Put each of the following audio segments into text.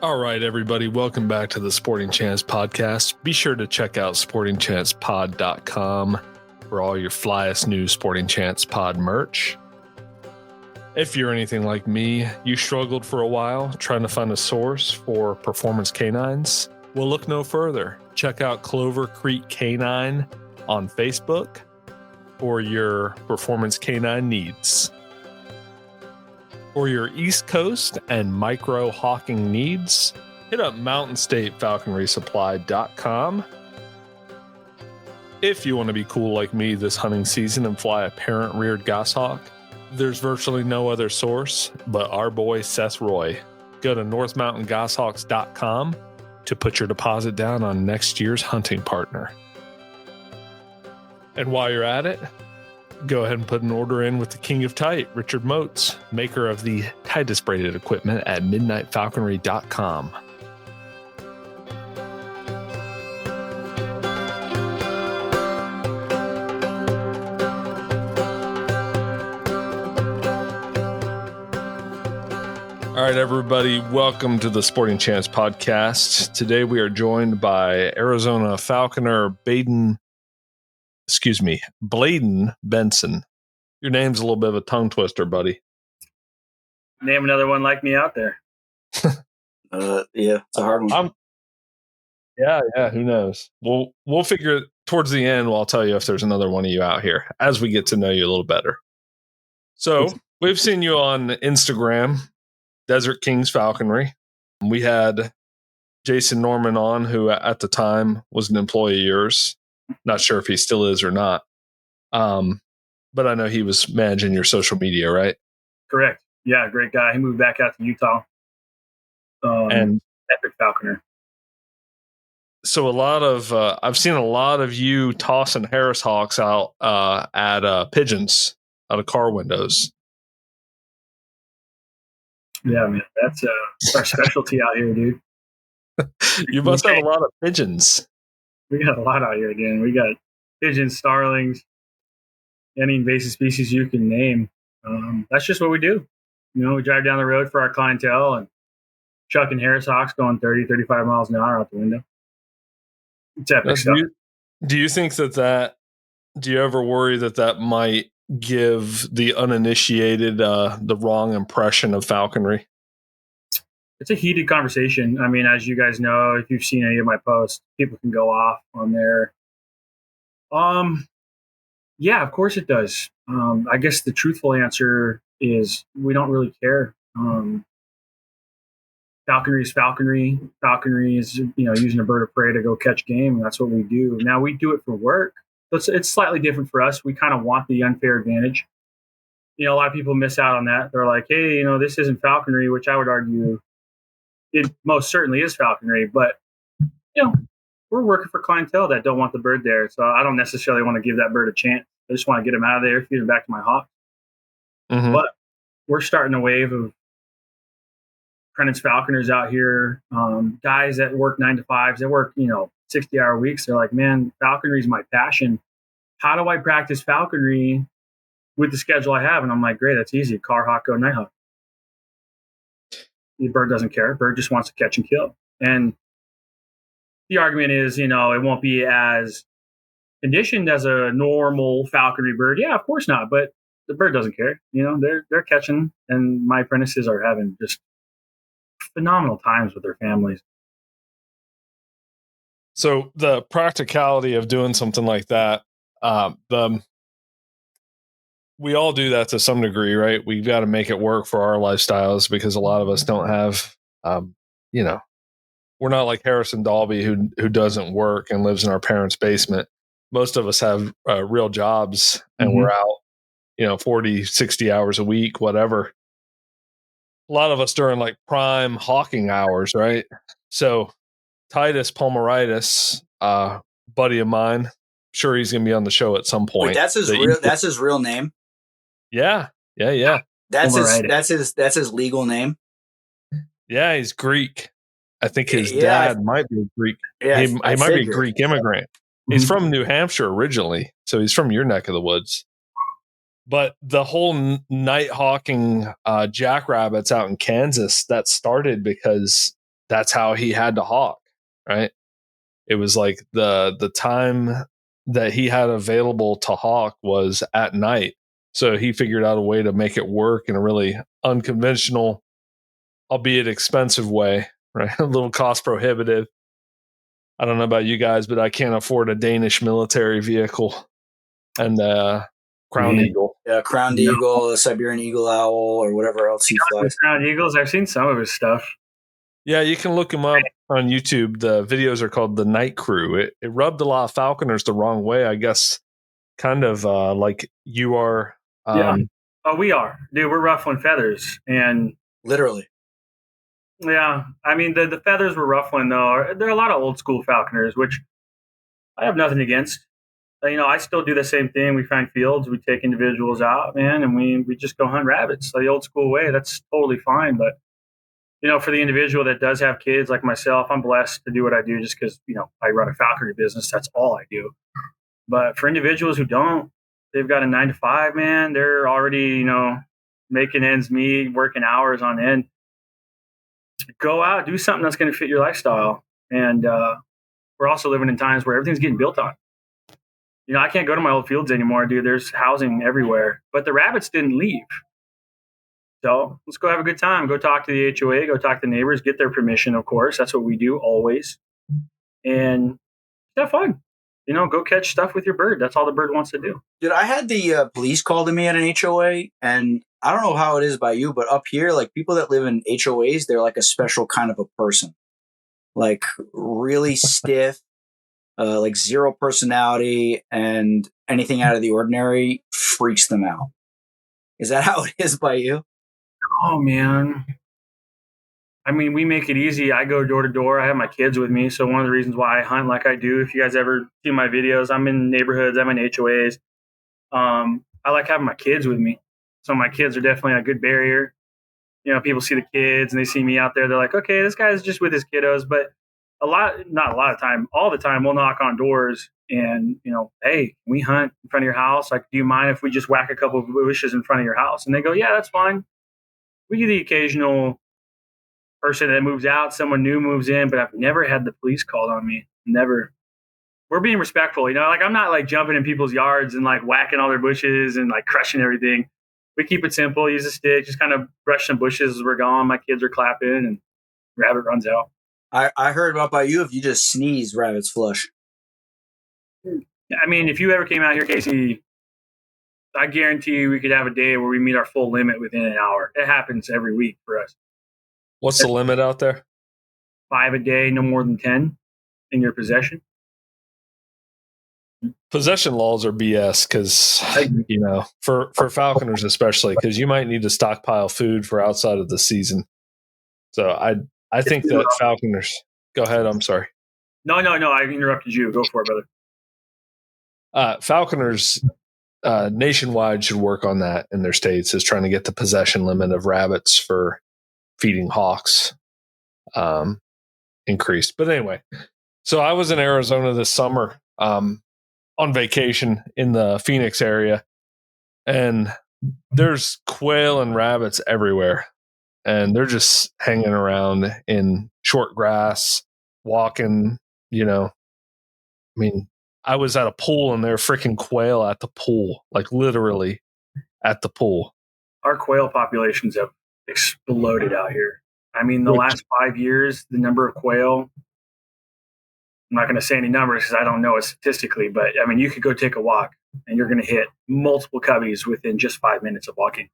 All right, everybody, welcome back to the Sporting Chance podcast. Be sure to check out sportingchancepod.com for all your flyest new Sporting Chance pod merch. If you're anything like me, you struggled for a while trying to find a source for performance canines. Well, look no further. Check out Clover Creek Canine on Facebook for your performance canine needs. For your East Coast and micro hawking needs, hit up mountainstatefalconrysupply.com. If you want to be cool like me this hunting season and fly a parent-reared goshawk, there's virtually no other source but our boy Seth Roy. Go to northmountaingoshawks.com to put your deposit down on next year's hunting partner. And while you're at it, go ahead and put an order in with the King of Tight, Richard Moats, maker of the tightest braided equipment at midnightfalconry.com. All right, everybody, welcome to the Sporting Chance podcast. Today we are joined by Arizona falconer Bladen Benson. Your name's a little bit of a tongue twister, buddy. Name another one like me out there. Yeah, it's a hard one. Yeah, who knows? We'll figure it towards the end. I'll tell you if there's another one of you out here as we get to know you a little better. So we've seen you on Instagram, Desert Kings Falconry. We had Jason Norman on, who at the time was an employee of yours. Not sure if he still is or not. But I know he was managing your social media, right? Correct. Yeah, great guy. He moved back out to Utah. And epic falconer. So I've seen a lot of you tossing Harris Hawks out at pigeons out of car windows. Yeah, man, that's our specialty out here, dude. You must have a lot of pigeons. We got a lot out here, dude. We got pigeons, starlings, any invasive species you can name. That's just what we do. You know, we drive down the road for our clientele and chucking Harris Hawks going 30, 35 miles an hour out the window. It's epic stuff. Do you think do you ever worry that might give the uninitiated the wrong impression of falconry? It's a heated conversation. I mean, as you guys know, if you've seen any of my posts, people can go off on there. Yeah, of course it does. I guess the truthful answer is we don't really care. Falconry is falconry. Falconry is, using a bird of prey to go catch game, and that's what we do. Now, we do it for work. So it's slightly different for us. We kind of want the unfair advantage. A lot of people miss out on that. They're like, hey, this isn't falconry, which I would argue it most certainly is falconry. But, we're working for clientele that don't want the bird there. So I don't necessarily want to give that bird a chance. I just want to get him out of there, feed him back to my hawk. Mm-hmm. But we're starting a wave of apprentice falconers out here, guys that work 9 to 5s, that work, 60-hour weeks. They're like, man, falconry is my passion. How do I practice falconry with the schedule I have? And I'm like, great, that's easy. Car hawk, go night hawk. The bird doesn't care. Bird just wants to catch and kill. And the argument is, it won't be as conditioned as a normal falconry bird. Yeah, of course not. But the bird doesn't care. They're catching, and my apprentices are having just phenomenal times with their families. So the practicality of doing something like that, we all do that to some degree, right? We've got to make it work for our lifestyles because a lot of us don't have, we're not like Harrison Dalby who doesn't work and lives in our parents' basement. Most of us have real jobs and we're out, 40, 60 hours a week, whatever. A lot of us during like prime hawking hours, right? So Titus Palmeritis, buddy of mine, sure he's going to be on the show at some point. Wait, that's his real name? Yeah. That's his legal name? Yeah, he's Greek. I think his dad might be Greek. Yeah, he might be a Greek immigrant. Mm-hmm. He's from New Hampshire originally, so he's from your neck of the woods. But the whole night hawking jackrabbits out in Kansas, that started because that's how he had to hawk, right? It was like the time that he had available to hawk was at night. So he figured out a way to make it work in a really unconventional, albeit expensive way, right? A little cost prohibitive. I don't know about you guys, but I can't afford a Danish military vehicle and crowned eagle. Yeah, crowned eagle, Siberian eagle owl, or whatever else he flies. Crowned eagles, I've seen some of his stuff. Yeah, you can look him up on YouTube. The videos are called The Night Crew. It rubbed a lot of falconers the wrong way, I guess, kind of like you are. Yeah. Oh, we are. Dude, we're ruffling feathers. And literally. Yeah. I mean, the feathers we're ruffling, though, there are a lot of old school falconers, which I have nothing against. I still do the same thing. We find fields, we take individuals out, man, and we just go hunt rabbits the old school way. That's totally fine. But, for the individual that does have kids like myself, I'm blessed to do what I do just because, I run a falconry business. That's all I do. But for individuals who don't, they've got a 9 to 5, man. They're already, making ends meet, working hours on end. Go out, do something that's going to fit your lifestyle. And we're also living in times where everything's getting built on. I can't go to my old fields anymore, dude. There's housing everywhere. But the rabbits didn't leave. So let's go have a good time. Go talk to the HOA, go talk to the neighbors, get their permission, of course. That's what we do always. And have fun. Go catch stuff with your bird. That's all the bird wants to do. Dude, I had the police call to me at an HOA, and I don't know how it is by you, but up here, like people that live in HOAs, they're like a special kind of a person. Like really stiff, like zero personality, and anything out of the ordinary freaks them out. Is that how it is by you? Oh, man. I mean, we make it easy. I go door to door. I have my kids with me. So one of the reasons why I hunt like I do, if you guys ever see my videos, I'm in neighborhoods, I'm in HOAs. I like having my kids with me. So my kids are definitely a good barrier. People see the kids and they see me out there. They're like, okay, this guy's just with his kiddos. But not a lot of time, all the time, we'll knock on doors and, hey, we hunt in front of your house. Like, do you mind if we just whack a couple of bushes in front of your house? And they go, yeah, that's fine. We get the occasional person that moves out, someone new moves in, but I've never had the police called on me. Never. We're being respectful, like I'm not like jumping in people's yards and like whacking all their bushes and like crushing everything. We keep it simple, use a stick, just kind of brush some bushes as we're gone. My kids are clapping and rabbit runs out. I heard about you, if you just sneeze, rabbits flush. I mean, if you ever came out here, Casey, I guarantee you we could have a day where we meet our full limit within an hour. It happens every week for us. What's the limit out there? 5 a day, no more than 10 in your possession. Possession laws are BS because, for falconers especially, because you might need to stockpile food for outside of the season. So I think that falconers... Go ahead, I'm sorry. No, I interrupted you. Go for it, brother. Falconers nationwide should work on that in their states, is trying to get the possession limit of rabbits for feeding hawks increased. But anyway, so I was in Arizona this summer on vacation in the Phoenix area, and there's quail and rabbits everywhere, and they're just hanging around in short grass, walking, I mean, I was at a pool and there were freaking quail at the pool, like literally at the pool. Our quail populations have exploded out here. I mean, the last 5 years, the number of quail, I'm not going to say any numbers because I don't know it statistically, but I mean, you could go take a walk and you're going to hit multiple cubbies within just 5 minutes of walking.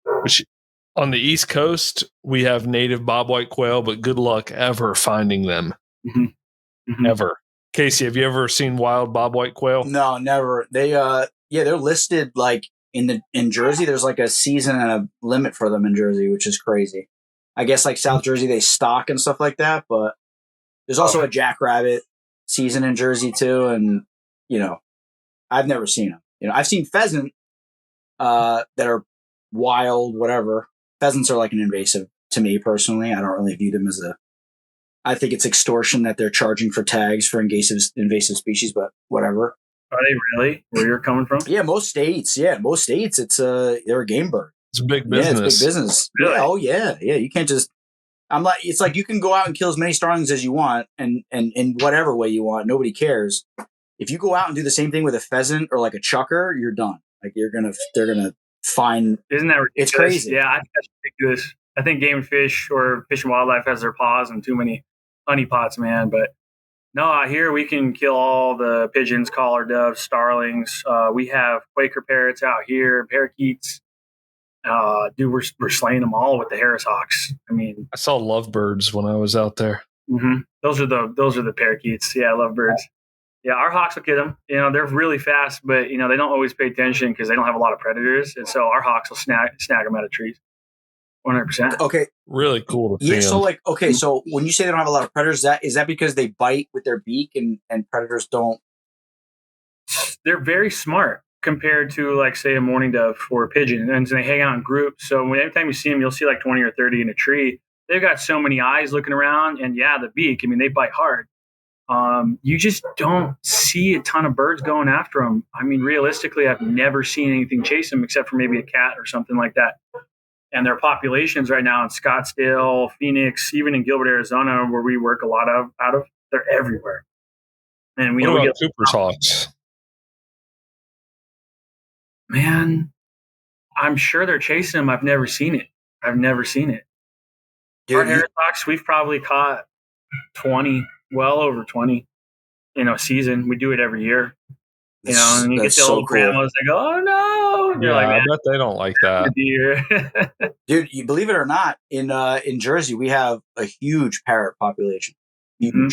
Which, on the East Coast, we have native bobwhite quail, but good luck ever finding them. Mm-hmm. Mm-hmm. Ever. Casey, have you ever seen wild bobwhite quail? No, never. They're listed like in Jersey. There's like a season and a limit for them in Jersey, which is crazy. I guess like South Jersey, they stock and stuff like that, but there's also a jackrabbit season in Jersey too. And, I've never seen them. I've seen pheasant that are wild, whatever. Pheasants are like an invasive to me personally. I don't really view them as I think it's extortion that they're charging for tags for invasive species, but whatever. Are they really? Where you're coming from? Yeah, most states. It's they're a game bird. It's a big business. Yeah, it's big business. Really? Yeah, oh yeah. Yeah, you can't just It's like you can go out and kill as many starlings as you want, and in whatever way you want. Nobody cares. If you go out and do the same thing with a pheasant or like a chucker, you're done. Like they're gonna find. Isn't that ridiculous? It's crazy. Yeah, I think that's ridiculous. I think Game and Fish or Fish and Wildlife has their paws in too many honey pots, man. But no, out here we can kill all the pigeons, collar doves, starlings. We have Quaker parrots out here, parakeets. Dude, we're slaying them all with the Harris Hawks. I mean, I saw lovebirds when I was out there. mm-hmm. Those are the parakeets. Yeah, lovebirds. Yeah, our hawks will get them. You know, they're really fast, but you know they don't always pay attention because they don't have a lot of predators, and so our hawks will snag them out of trees. 100%. Okay, really cool to see. Yeah, so like, okay, so when you say they don't have a lot of predators, is that because they bite with their beak and predators don't? They're very smart compared to, like, say, a mourning dove or a pigeon, and they hang out in groups. So every time you see them, you'll see like 20 or 30 in a tree. They've got so many eyes looking around, and yeah, the beak. I mean, they bite hard. You just don't see a ton of birds going after them. I mean, realistically, I've never seen anything chase them except for maybe a cat or something like that. And their populations right now in Scottsdale, Phoenix, even in Gilbert, Arizona, where we work a lot out of, they're everywhere. And we what don't about get Cooper's Hawks. Man, I'm sure they're chasing them. I've never seen it. Dude, Our Harris Hawks, we've probably caught 20, well over 20 in a season. We do it every year. You know, and you get the old grandmas, they go, "Oh no!" And Yeah, like, I bet they don't like that. Dude, you believe it or not, in Jersey we have a huge parrot population. Huge. Mm-hmm.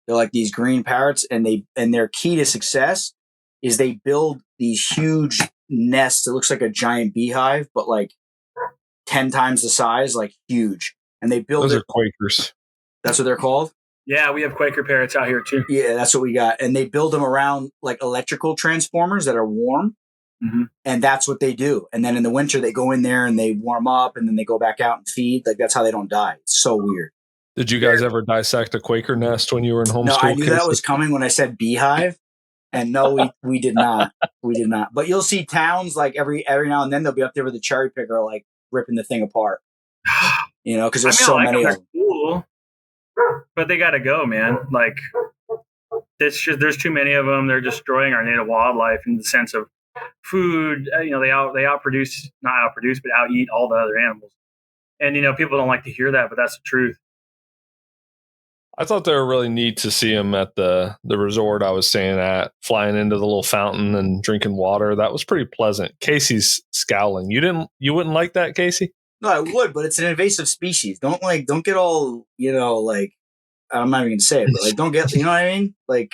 They're like these green parrots, and their key to success is they build these huge nests. It looks like a giant beehive, but like 10 times the size, like huge. And they build Those are Quakers. That's what they're called? Yeah, we have Quaker parrots out here too. Yeah, that's what we got. And they build them around like electrical transformers that are warm. Mm-hmm. And that's what they do. And then in the winter, they go in there and they warm up, and then they go back out and feed. Like, that's how they don't die. It's so weird. Did you guys ever dissect a Quaker nest when you were in homeschool? No, I knew that was coming when I said beehive. And no, we did not. We did not. But you'll see towns like every now and then they'll be up there with a cherry picker, like ripping the thing apart. You know, because there's so many of them. Cool, but they got to go, man. Like, it's just, there's too many of them. They're destroying our native wildlife in the sense of food. You know, they not outproduce, but out eat all the other animals. And you know, people don't like to hear that, but that's the truth. I thought they were really neat to see them at the resort I was staying at, flying into the little fountain and drinking water. That was pretty pleasant. Casey's scowling. You wouldn't like that, Casey? No, I would, but it's an invasive species. Don't get all, you know, like, I'm not even gonna say it, but like, don't get, you know what I mean? Like,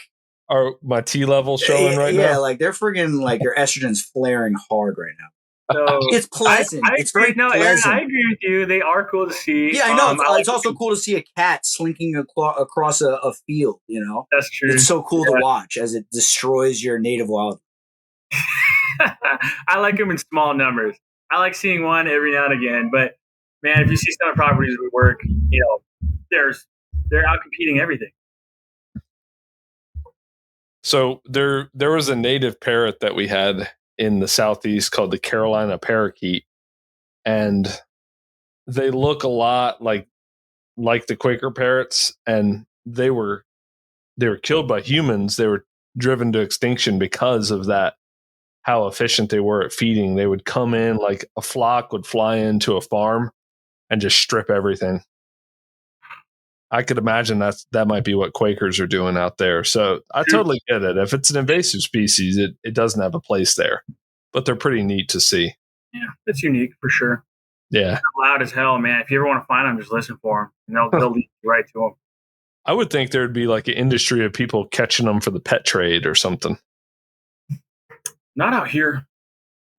are my T level showing right now? Yeah, like they're friggin' like your estrogen's flaring hard right now. So it's pleasant. It's very pleasant. Aaron, I agree with you. They are cool to see. Yeah, I know. It's also cool to see a cat slinking across a field, you know? That's true. It's so cool to watch as it destroys your native wildlife. I like them in small numbers. I like seeing one every now and again. But, man, if you see some of the properties we work, you know, they're out competing everything. So there was a native parrot that we had in the Southeast called the Carolina parakeet, and they look a lot like the Quaker parrots, and they were killed by humans. They were driven to extinction because of that, how efficient they were at feeding. They would come in, like a flock would fly into a farm and just strip everything. I could imagine that might be what Quakers are doing out there. So I totally get it. If it's an invasive species, it doesn't have a place there, but they're pretty neat to see. Yeah, it's unique for sure. Yeah. They're loud as hell, man. If you ever want to find them, just listen for them, and they'll lead you right to them. I would think there'd be like an industry of people catching them for the pet trade or something. Not out here.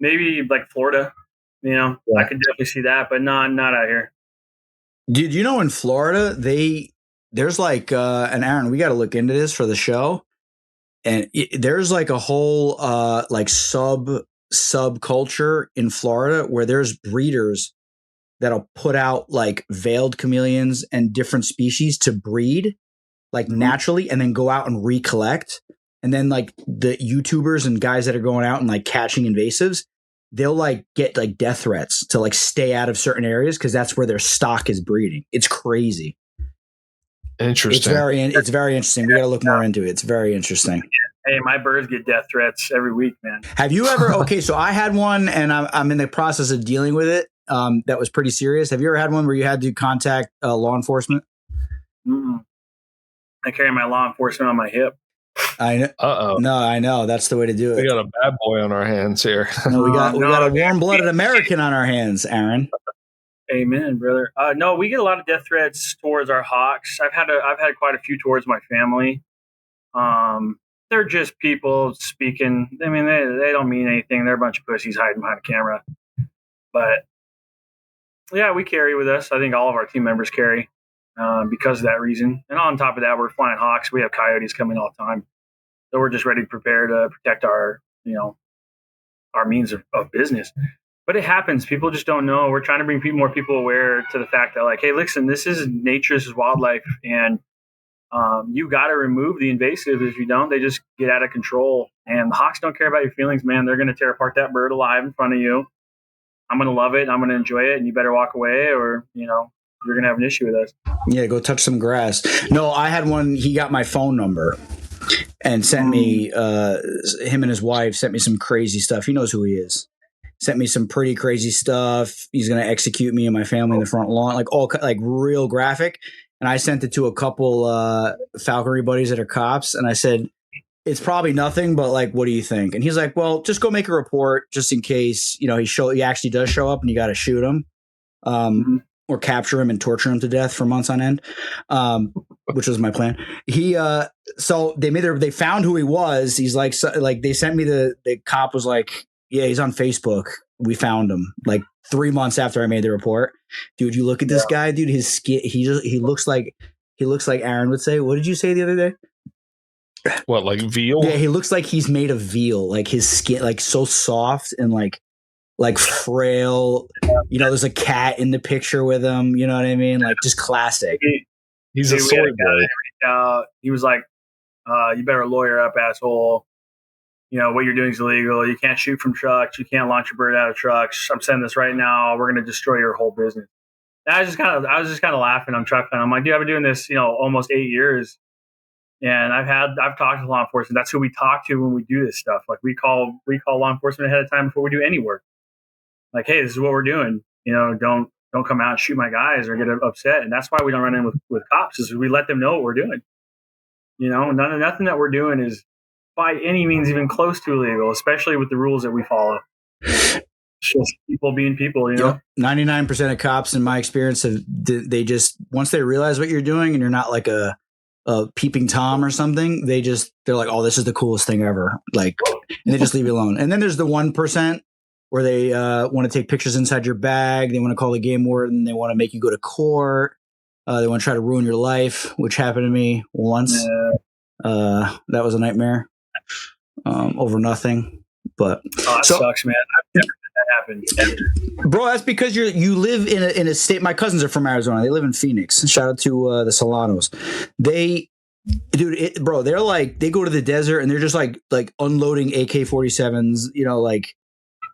Maybe like Florida. You know, yeah. I could definitely see that, but not out here. Did you know in Florida there's like and Aaron, we got to look into this for the show, and there's like a whole like subculture in Florida where there's breeders that'll put out like veiled chameleons and different species to breed like naturally, and then go out and recollect, and then like the YouTubers and guys that are going out and like catching invasives, they'll like get like death threats to like stay out of certain areas because that's where their stock is breeding. It's crazy. Interesting. It's very interesting. We got to look more into it. It's very interesting. Hey, my birds get death threats every week, man. Have you ever? Okay, so I had one, and I'm in the process of dealing with it. That was pretty serious. Have you ever had one where you had to contact law enforcement? Mm-mm. I carry my law enforcement on my hip. I know. Uh-oh. No, I know. That's the way to do it. We got a bad boy on our hands here. No, we got a warm-blooded American on our hands, Aaron. Amen, brother. No, we get a lot of death threats towards our hawks. I've had quite a few towards my family. They're just people speaking. I mean, they don't mean anything. They're a bunch of pussies hiding behind a camera. But yeah, we carry with us. I think all of our team members carry because of that reason. And on top of that, we're flying hawks. We have coyotes coming all the time, so we're just ready to prepare to protect our means of business. But it happens. People just don't know. We're trying to bring more people aware to the fact that, like, hey, listen, this is nature, this is wildlife, and you got to remove the invasive. If you don't, they just get out of control. And the hawks don't care about your feelings, man. They're going to tear apart that bird alive in front of you. I'm going to love it. I'm going to enjoy it. And you better walk away or, you're going to have an issue with us. Yeah, go touch some grass. No, I had one. He got my phone number and sent me, him and his wife sent me some crazy stuff. He knows who he is. Sent me some pretty crazy stuff. He's going to execute me and my family in the front lawn, like real graphic. And I sent it to a couple falconry buddies that are cops. And I said, it's probably nothing, but like, what do you think? And he's like, well, just go make a report just in case, he actually does show up and you got to shoot him or capture him and torture him to death for months on end, which was my plan. So they found who he was. He's like, they sent me the cop was like, yeah, he's on Facebook. We found him like 3 months after I made the report. Dude, you look at this guy, dude, his skin, he looks like Aaron would say. What did you say the other day? What, like veal? Yeah, he looks like he's made of veal. Like his skin, like so soft and like frail. There's a cat in the picture with him. You know what I mean? Like just classic. He's a soy boy. He was like, you better lawyer up, asshole. What you're doing is illegal. You can't shoot from trucks. You can't launch a bird out of trucks. I'm saying this right now. We're going to destroy your whole business. And I was just kind of laughing. I'm chuckling. I'm like, dude, I've been doing this, almost 8 years. And I've talked to law enforcement. That's who we talk to when we do this stuff. Like we call law enforcement ahead of time before we do any work. Like, hey, this is what we're doing. Don't come out and shoot my guys or get upset. And that's why we don't run in with cops, is we let them know what we're doing. Nothing that we're doing is by any means even close to illegal, especially with the rules that we follow. It's just people being people, 99% of cops, in my experience, they just, once they realize what you're doing and you're not like a peeping Tom or something, they're like, oh, this is the coolest thing ever. Like, and they just leave you alone. And then there's the 1% where they want to take pictures inside your bag. They want to call the game warden. They want to make you go to court. They want to try to ruin your life, which happened to me once. That was a nightmare. Over nothing, but that sucks, man. I've never had that happen, bro. That's because you live in a state. My cousins are from Arizona. They live in Phoenix. Shout out to the Solanos. They're like, they go to the desert and they're just like unloading AK-47s. Like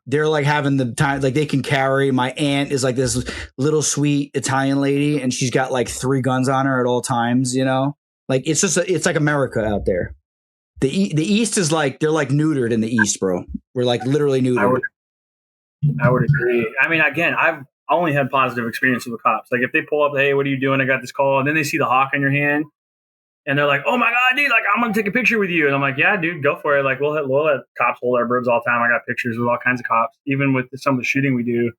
they're like having the time. Like they can carry. My aunt is like this little sweet Italian lady, and she's got like 3 guns on her at all times. Like it's like America out there. The East is like, they're like neutered in the East, bro. We're like literally neutered. I would agree. I mean, again, I've only had positive experiences with cops. Like if they pull up, hey, what are you doing? I got this call. And then they see the hawk in your hand and they're like, oh my God, dude, like I'm going to take a picture with you. And I'm like, yeah, dude, go for it. Like we'll let cops hold our birds all the time. I got pictures with all kinds of cops, even with some of the shooting we do.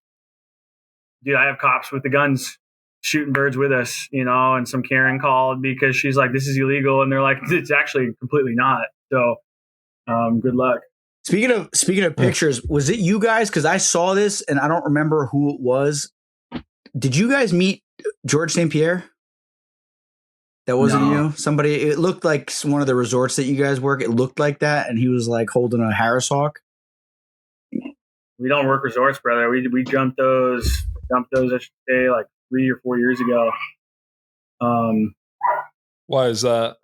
Dude, I have cops with the guns shooting birds with us, and some Karen called because she's like, this is illegal. And they're like, it's actually completely not. So good luck. Speaking of pictures, was it you guys? Because I saw this and I don't remember who it was. Did you guys meet George St. Pierre? That wasn't you? Somebody, it looked like one of the resorts that you guys work. It looked like that. And he was like holding a Harris Hawk. We don't work resorts, brother. We jumped those, I should say, like 3 or 4 years ago. Why is that?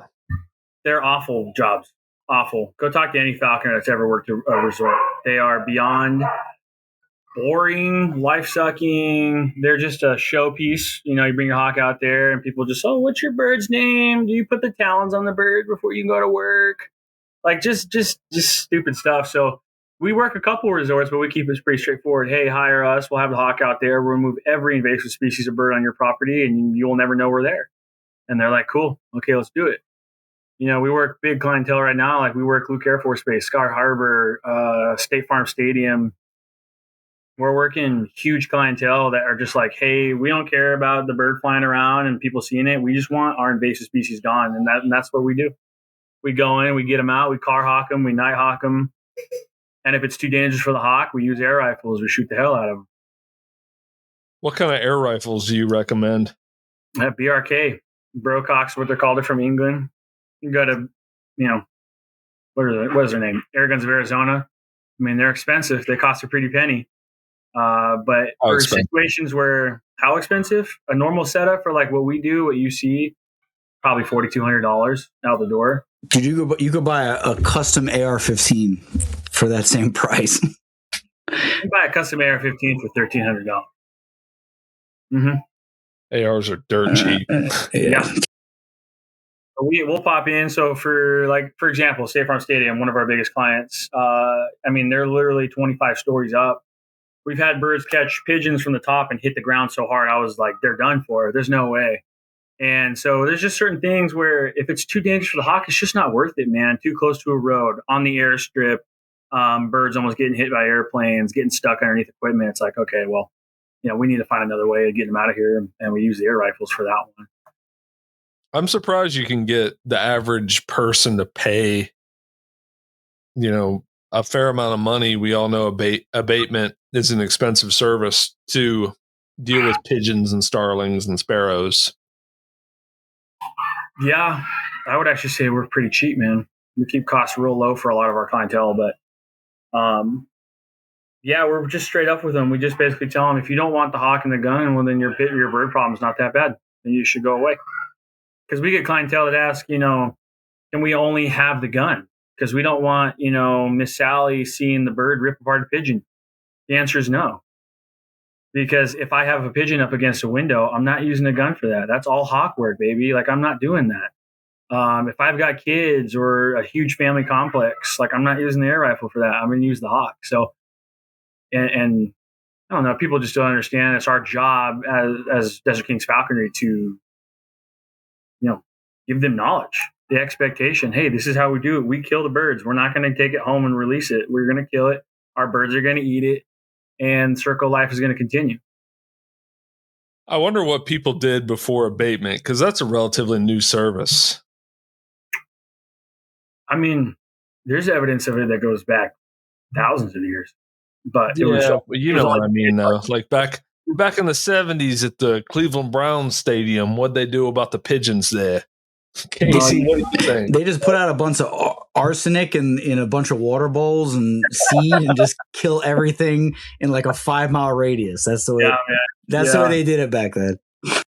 They're awful jobs. Awful. Go talk to any falconer that's ever worked a resort. They are beyond boring, life sucking. They're just a showpiece. You bring your hawk out there, and people just, oh, what's your bird's name? Do you put the talons on the bird before you can go to work? Like just stupid stuff. So we work a couple of resorts, but we keep it pretty straightforward. Hey, hire us. We'll have the hawk out there. We'll remove every invasive species of bird on your property, and you'll never know we're there. And they're like, cool. Okay, let's do it. We work big clientele right now. Like we work Luke Air Force Base, Scar Harbor, State Farm Stadium. We're working huge clientele that are just like, hey, we don't care about the bird flying around and people seeing it. We just want our invasive species gone. And that's what we do. We go in, we get them out, we car hawk them, we night hawk them. And if it's too dangerous for the hawk, we use air rifles. We shoot the hell out of them. What kind of air rifles do you recommend? BRK. Brocock's what they're called. They're from England. You go to, what is their name? Air Guns of Arizona. I mean, they're expensive. They cost a pretty penny. But for situations where, how expensive? A normal setup for like what we do, what you see, probably $4,200 out the door. Dude, you could buy a custom AR-15 for that same price. You can buy a custom AR-15 for $1,300. Mm-hmm. ARs are dirt cheap. Yeah. We'll pop in. So for example, State Farm Stadium, one of our biggest clients, they're literally 25 stories up. We've had birds catch pigeons from the top and hit the ground so hard, I was like, they're done for. There's no way. And so there's just certain things where if it's too dangerous for the hawk, it's just not worth it, man. Too close to a road, on the airstrip, birds almost getting hit by airplanes, getting stuck underneath equipment. It's like, okay, well, we need to find another way of getting them out of here. And we use the air rifles for that one. I'm surprised you can get the average person to pay, a fair amount of money. We all know abatement is an expensive service to deal with pigeons and starlings and sparrows. Yeah, I would actually say we're pretty cheap, man. We keep costs real low for a lot of our clientele, but we're just straight up with them. We just basically tell them, if you don't want the hawk and the gun, well, then your bird problem is not that bad, and you should go away. Because we get clientele that ask, can we only have the gun? Because we don't want, Miss Sally seeing the bird rip apart a pigeon. The answer is no. Because if I have a pigeon up against a window, I'm not using a gun for that. That's all hawk work, baby. Like, I'm not doing that. If I've got kids or a huge family complex, like, I'm not using the air rifle for that. I'm going to use the hawk. So, and I don't know, people just don't understand. It's our job as Desert Kings Falconry to, give them knowledge, the expectation. Hey, this is how we do it. We kill the birds. We're not going to take it home and release it. We're going to kill it. Our birds are going to eat it. And circle life is going to continue. I wonder what people did before abatement, because that's a relatively new service. I mean, there's evidence of it that goes back thousands of years. But what I mean, though. Like back in the 70s at the Cleveland Browns Stadium, what'd they do about the pigeons there? Casey, what do you think? They just put out a bunch of arsenic in a bunch of water bowls and seed and just kill everything in like a 5-mile radius. That's the way. That's the way they did it back then.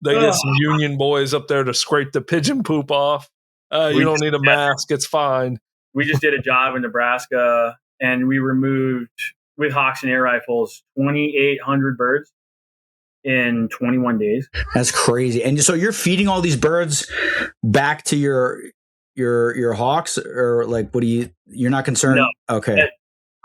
They get some union boys up there to scrape the pigeon poop off. You don't need a mask; it's fine. We just did a job in Nebraska, and we removed with hawks and air rifles 2,800 birds in 21 days. That's crazy. And so you're feeding all these birds back to your hawks, or like, what do you're not concerned? No. Okay.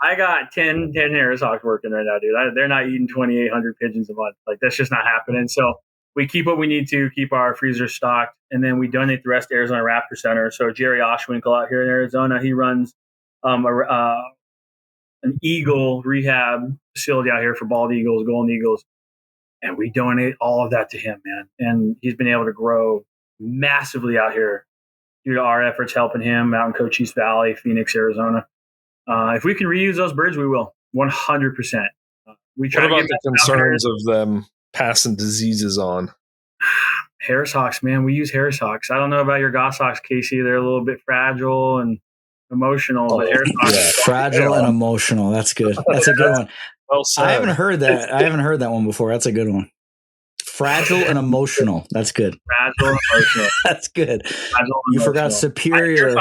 I got 10 Harris Hawks working right now, dude. They're not eating 2,800 pigeons a month. Like, that's just not happening. So we keep what we need to keep our freezer stocked, and then we donate the rest to Arizona Raptor Center. So Jerry Oshwinkle out here in Arizona, he runs an eagle rehab facility out here for bald eagles, golden eagles. And we donate all of that to him, man. And he's been able to grow massively out here due to our efforts helping him out in Cochise Valley, Phoenix, Arizona. If we can reuse those birds, we will, 100%. We try. What about the concerns of them passing diseases on? Harris Hawks, man. We use Harris Hawks. I don't know about your Goshawks, Casey. They're a little bit fragile and emotional. But Harris Hawks, fragile and emotional. That's good. That's a good one. Well said. I haven't heard that one before. That's a good one. Fragile and emotional. That's good. Fragile and emotional. That's good. Fragile and you forgot superior.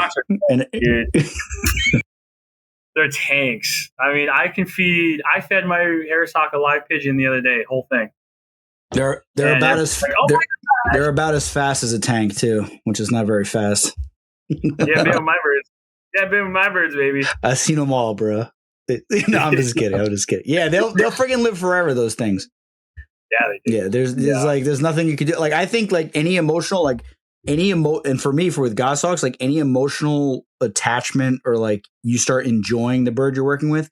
They're tanks. I mean, I fed my Harris Hawk a live pigeon the other day, whole thing. They're And about it's as like, oh my they're about as fast as a tank too, which is not very fast. Yeah, been with my birds. Yeah, been with my birds, baby. I've seen them all, bro. No, I'm just kidding. Yeah, they'll freaking live forever. Those things. Yeah, they do. Yeah, there's nothing you could do. Like I think like any emotional, and for me, with goshawks, like any emotional attachment or like you start enjoying the bird you're working with,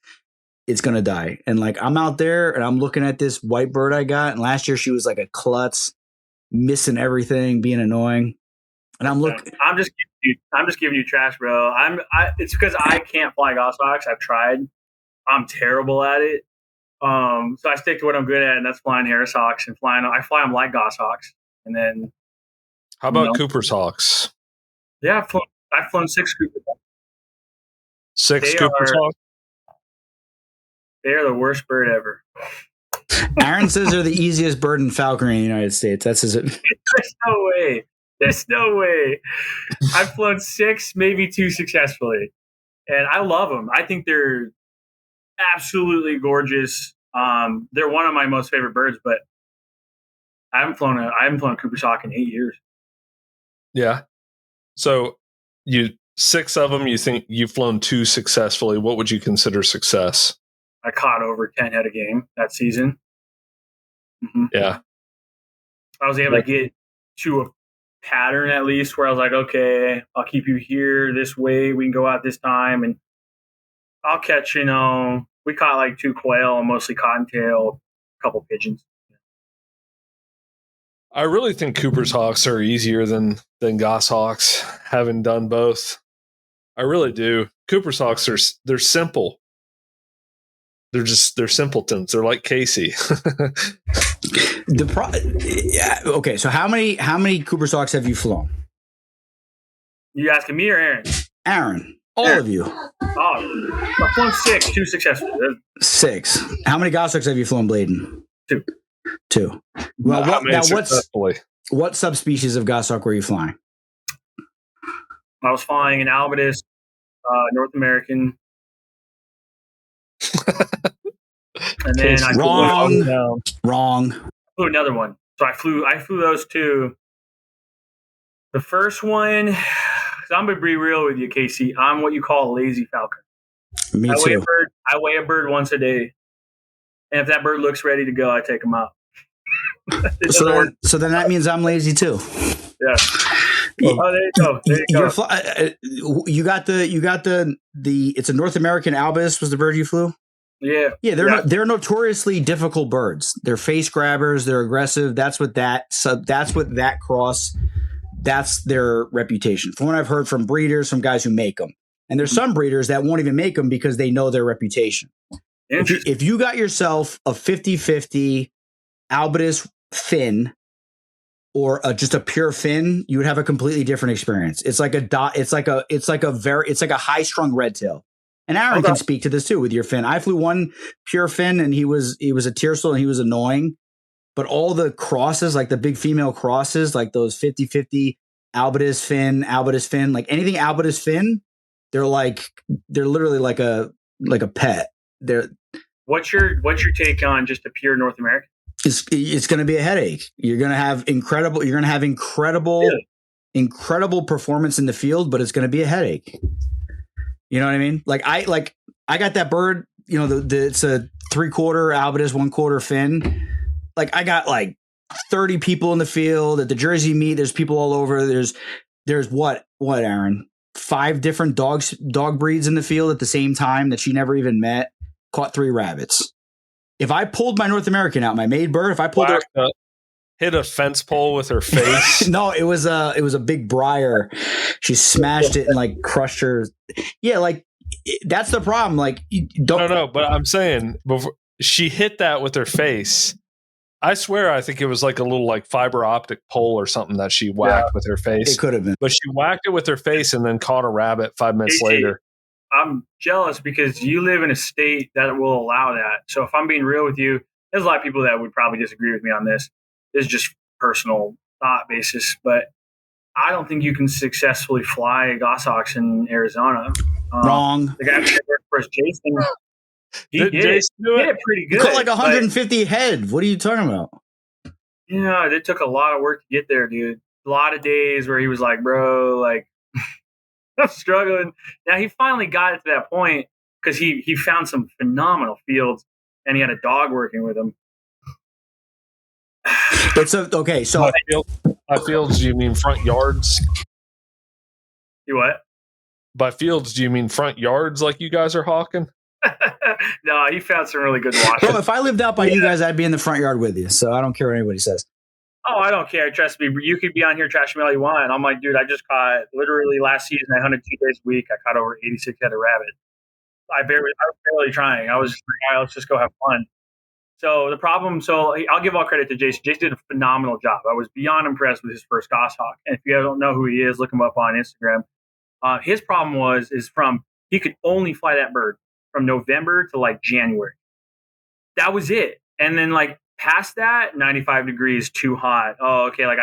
it's gonna die. And like I'm out there and I'm looking at this white bird I got, and last year she was like a klutz, missing everything, being annoying. And I'm just giving you trash, bro. It's because I can't fly goshawks. I've tried. I'm terrible at it. So I stick to what I'm good at, and that's flying Harris Hawks and flying. I fly them like goshawks, and then. How about Cooper's Hawks? Yeah, I've flown 6 Cooper's Hawks. 6 Cooper's Hawks? They are the worst bird ever. Aaron says they're the easiest bird in falconry in the United States. That's his. There's no way. There's no way. I've flown 6, maybe 2 successfully, and I love them. I think they're absolutely gorgeous. They're one of my most favorite birds, but I haven't flown a Cooper's Hawk in 8 years. Yeah. So 6 of them, you think you've flown 2 successfully. What would you consider success? I caught over 10 head a game that season. Mm-hmm. Yeah. I was able to get to a pattern at least where I was like, okay, I'll keep you here this way. We can go out this time and I'll catch, we caught like 2 quail, mostly cottontail, a couple pigeons. I really think Cooper's Hawks are easier than goshawks, having done both. I really do. Cooper's Hawks they're simple. They're simpletons. They're like Casey. Okay, so how many Cooper's Hawks have you flown? You asking me or Aaron? Aaron, all of you. Oh, I've flown 6, 2 successfully. 6. How many goshawks have you flown, Bladen? 2. Well, what subspecies of goshawk were you flying? I was flying an albatus, North American. And then wrong. I flew another one. So I flew those 2. The first one, I'm gonna be real with you, Casey. I'm what you call a lazy falcon. Me too. I weigh a bird once a day, and if that bird looks ready to go, I take him out. So then that means I'm lazy too. Yeah. Oh, there you go. You got the. It's a North American albus was the bird you flew. Yeah. They're notoriously difficult birds. They're face grabbers. They're aggressive. That's what that cross. That's their reputation. From what I've heard from breeders, from guys who make them, and there's some breeders that won't even make them because they know their reputation. If you got yourself a 50-50 albatus fin or just a pure fin, you would have a completely different experience. It's like a dot. It's like a high strung red tail. And Aaron can speak to this too with your fin. I flew one pure fin and he was a tiercel and he was annoying. But all the crosses, like the big female crosses, like those 50-50 albatus fin, like anything albatus fin, they're literally like a pet. What's your take on just a pure North American? It's going to be a headache. You're going to have incredible performance in the field, but it's going to be a headache. You know what I mean? I got that bird, it's a 3/4 albatus, 1/4 fin. Like I got like 30 people in the field at the Jersey meet. There's people all over. There's what, Aaron? 5 different dog breeds in the field at the same time that she never even met. Caught 3 rabbits. If I pulled my North American out, my maid bird, if I pulled her, hit a fence pole with her face. No, it was a big briar. She smashed it and like crushed her. Yeah, like that's the problem. Like No, but I'm saying before she hit that with her face. I swear, I think it was like a little like fiber optic pole or something that she whacked with her face. It could have been, but she whacked it with her face and then caught a rabbit 5 minutes later. I'm jealous because you live in a state that will allow that. So if I'm being real with you, there's a lot of people that would probably disagree with me on this. This is just personal thought basis, but I don't think you can successfully fly goshawks in Arizona. Wrong. The guy that worked for us, Jason, he did it pretty good. You caught like 150 head. What are you talking about? Yeah, it took a lot of work to get there, dude. A lot of days where he was like, bro, like, I'm struggling. Now, he finally got it to that point because he found some phenomenal fields and he had a dog working with him. Okay, so by fields, do you mean front yards? You what? By fields, do you mean front yards like you guys are hawking? No, he found some really good watches. Bro, if I lived out by you guys, I'd be in the front yard with you. So I don't care what anybody says. Oh, I don't care. Trust me. You could be on here trashing me all you want. I'm like, dude, I just caught literally last season. I hunted 2 days a week. I caught over 86 head of rabbit. I was barely trying. I was just like, all right, let's just go have fun. So the problem, I'll give all credit to Jason. Jason did a phenomenal job. I was beyond impressed with his first goshawk. And if you guys don't know who he is, look him up on Instagram. His problem he could only fly that bird from November to like January. That was it. And then like past that, 95 degrees, too hot. Oh, okay. Like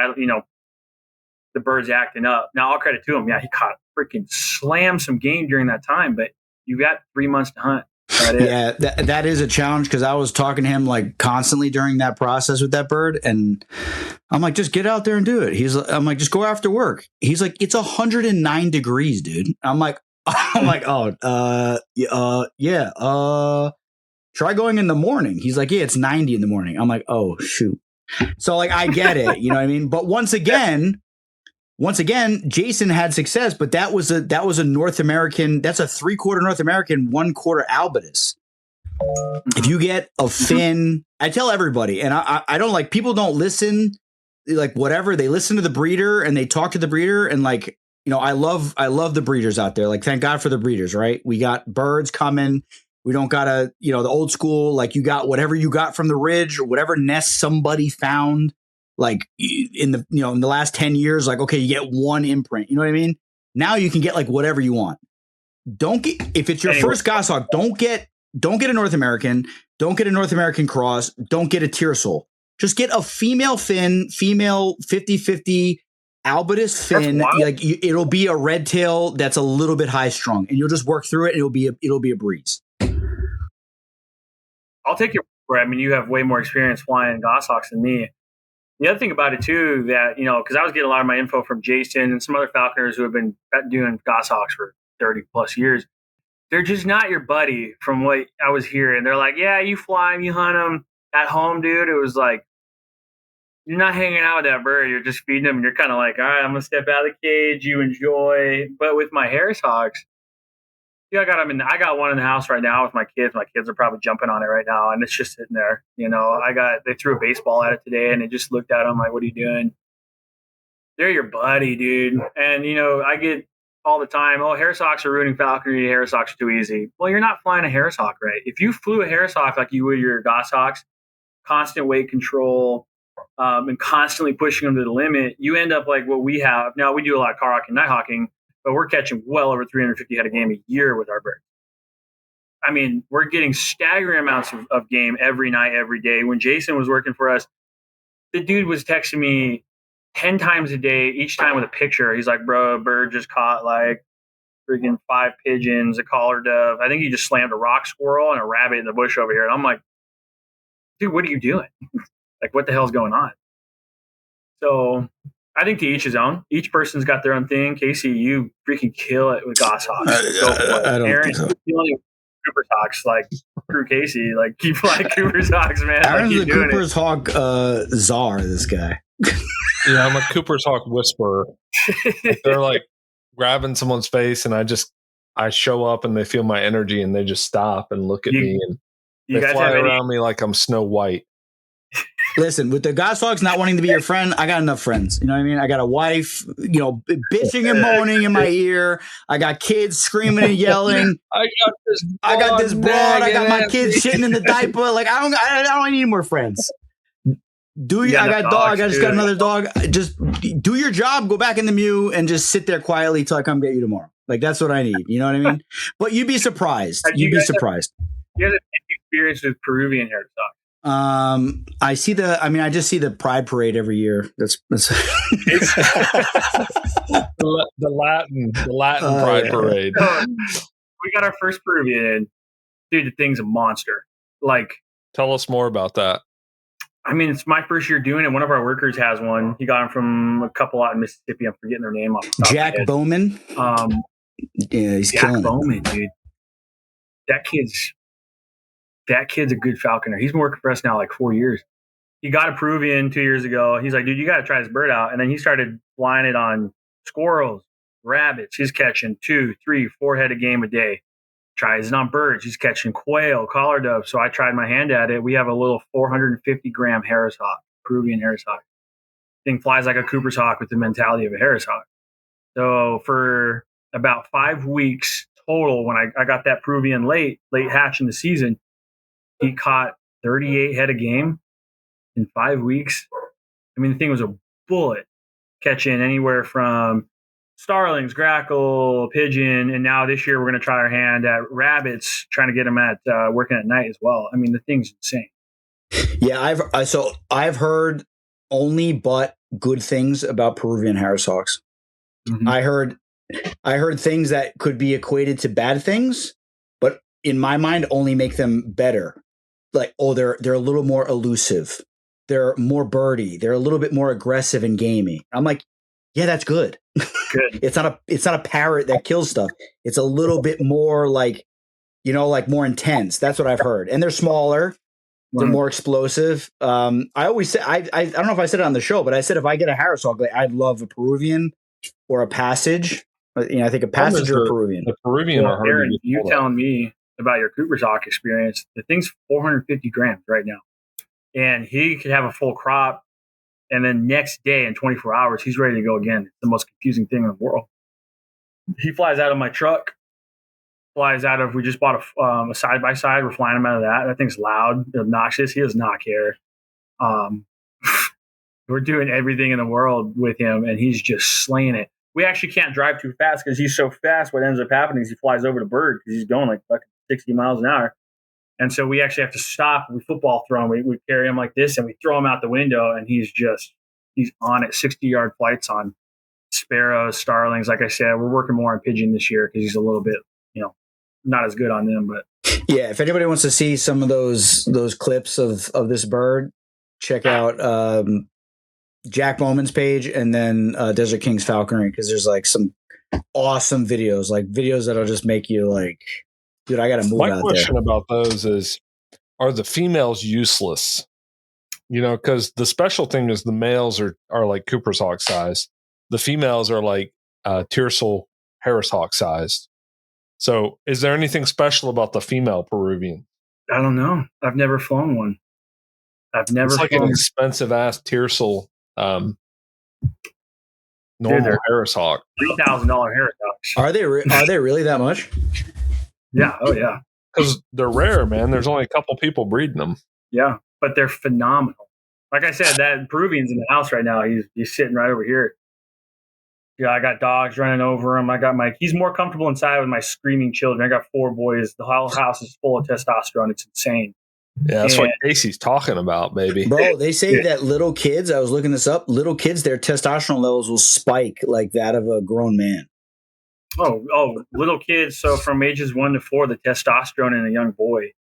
the bird's acting up. Now all credit to him. Yeah, he caught freaking slammed some game during that time, but you got 3 months to hunt. Yeah, that is a challenge because I was talking to him like constantly during that process with that bird, and I'm like, just get out there and do it. I'm like, just go after work. He's like, it's 109 degrees, dude. I'm like, yeah. Try going in the morning. He's like, yeah, it's 90 in the morning. I'm like, oh shoot. So like, I get it, you know what I mean? But once again, Jason had success, but that was a North American. That's a 3/4 North American, 1/4 albitus. If you get a fin, I tell everybody, and I don't like people don't listen, like whatever they listen to the breeder and they talk to the breeder, and like I love the breeders out there. Like thank God for the breeders, right? We got birds coming. We don't gotta the old school like you got whatever you got from the ridge or whatever nest somebody found. Like in the in the last 10 years, like, okay, you get one imprint, you know what I mean? Now you can get like whatever you want. If it's your first goshawk, don't get a North American, don't get a North American cross, don't get a Tiercel. Just get a female fin, female 50-50 albitus fin. Like it'll be a red tail that's a little bit high strung, and you'll just work through it. And it'll be a breeze. I'll take your word. I mean, you have way more experience flying goshawks than me. The other thing about it too, that because I was getting a lot of my info from Jason and some other falconers who have been doing goshawks for 30 plus years. They're just not your buddy from what I was hearing. They're like, yeah, you fly them, you hunt them at home, dude. It was like, you're not hanging out with that bird. You're just feeding them. And you're kind of like, all right, I'm going to step out of the cage. You enjoy. But with my Harris Hawks, I got one in the house right now with my kids. My kids are probably jumping on it right now, and it's just sitting there. They threw a baseball at it today, and it just looked at them like, what are you doing? They're your buddy, dude. And, I get all the time, oh, Harris Hawks are ruining falconry. Harris Hawks are too easy. Well, you're not flying a Harris Hawk right. If you flew a Harris Hawk like you would your goshawks, constant weight control, and constantly pushing them to the limit, you end up like what we have. Now, we do a lot of car hawking, night hawking, but we're catching well over 350 head of game a year with our birds. I mean, we're getting staggering amounts of game every night, every day. When Jason was working for us, the dude was texting me 10 times a day, each time with a picture. He's like, bro, a bird just caught like freaking 5 pigeons, a collar dove. I think he just slammed a rock squirrel and a rabbit in the bush over here. And I'm like, dude, what are you doing? Like, what the hell's going on? So I think to each his own. Each person's got their own thing. Casey, you freaking kill it with goshawks. I don't Aaron, think so. Cooper's Hawks, like screw Casey, like keep flying Cooper's Hawks, man. Aaron's like, the Cooper's Hawk czar. This guy. Yeah, I'm a Cooper's Hawk whisperer. They're like grabbing someone's face, and I show up, and they feel my energy, and they just stop and look at me, and they fly around me like I'm Snow White. Listen, with the goshawks not wanting to be your friend, I got enough friends. You know what I mean? I got a wife, bitching and moaning in my ear. I got kids screaming and yelling. I got this broad. I got my kids shitting in the diaper. Like I don't need more friends. I got dog. I just got another dog. Just do your job. Go back in the mew and just sit there quietly till I come get you tomorrow. Like that's what I need. You know what I mean? But you'd be surprised. You guys have experience with Peruvian Harris Hawks? I just see the Pride Parade every year. That's the Latin Pride Parade. We got our first Peruvian in. Dude, the thing's a monster. Like, tell us more about that. I mean, it's my first year doing it. One of our workers has one. He got him from a couple out in Mississippi. I'm forgetting their name off the top Jack of my head. Bowman. Yeah, he's Jack killing Bowman, it. dude. That kid's a good falconer. He's been working for us now like 4 years. He got a Peruvian 2 years ago. He's like, dude, you got to try this bird out. And then he started flying it on squirrels, rabbits. He's catching 2, 3, 4 head of game a day. Tries it on birds. He's catching quail, collar doves. So I tried my hand at it. We have a little 450-gram Harris Hawk, Peruvian Harris Hawk. Thing flies like a Cooper's Hawk with the mentality of a Harris Hawk. So for about 5 weeks total, when I got that Peruvian late hatch in the season, he caught 38 head of game in 5 weeks. I mean, the thing was a bullet, catching anywhere from starlings, grackle, pigeon, and now this year we're going to try our hand at rabbits, trying to get them at working at night as well. I mean, the thing's insane. Yeah, I've heard only but good things about Peruvian Harris Hawks. Mm-hmm. I heard things that could be equated to bad things, but in my mind, only make them better. Like, they're a little more elusive. They're more birdy. They're a little bit more aggressive and gamey. I'm like, yeah, that's good. Good. It's not a parrot that kills stuff. It's a little bit more like more intense. That's what I've heard. And they're smaller. They're more explosive. I always say, I don't know if I said it on the show, but I said if I get a Harris Hawk, I'd love a Peruvian or a Passage. I think a Passage or a Peruvian. The Peruvian are hard. Aaron, you telling me about your Cooper's Hawk experience. The thing's 450 grams right now. And he could have a full crop. And then next day in 24 hours, he's ready to go again. It's the most confusing thing in the world. He flies out of my truck. We just bought a side-by-side. We're flying him out of that. That thing's loud, obnoxious. He does not care. We're doing everything in the world with him, and he's just slaying it. We actually can't drive too fast because he's so fast. What ends up happening is he flies over the bird because he's going like fucking 60 miles an hour. And so we actually have to stop. We football throw him. We carry him like this, and we throw him out the window, and he's on it. 60-yard flights on sparrows, starlings. Like I said, we're working more on pigeon this year because he's a little bit, not as good on them. But yeah, if anybody wants to see some of those clips of this bird, check out Jack Bowman's page and then Desert Kings Falconry, because there's like some awesome videos that'll just make you like, dude, I got to move out there. My question about those is, are the females useless? Because the special thing is the males are like Cooper's Hawk size. The females are like Tiercel Harris Hawk sized. So is there anything special about the female Peruvian? I don't know. I've never flown one. It's like an expensive ass Tiercel normal Harris Hawk. $3,000 Harris Hawks. Are they really that much? Yeah. Oh yeah. Because they're rare, man. There's only a couple people breeding them. Yeah, but they're phenomenal. Like I said, that Peruvian's in the house right now. He's sitting right over here. Yeah, I got dogs running over him. He's more comfortable inside with my screaming children. I got 4 boys. The whole house is full of testosterone. It's insane. Yeah, that's what Casey's talking about, baby. Bro, they say that little kids, I was looking this up, little kids, their testosterone levels will spike like that of a grown man. Oh, little kids. So from ages 1 to 4, the testosterone in a young boy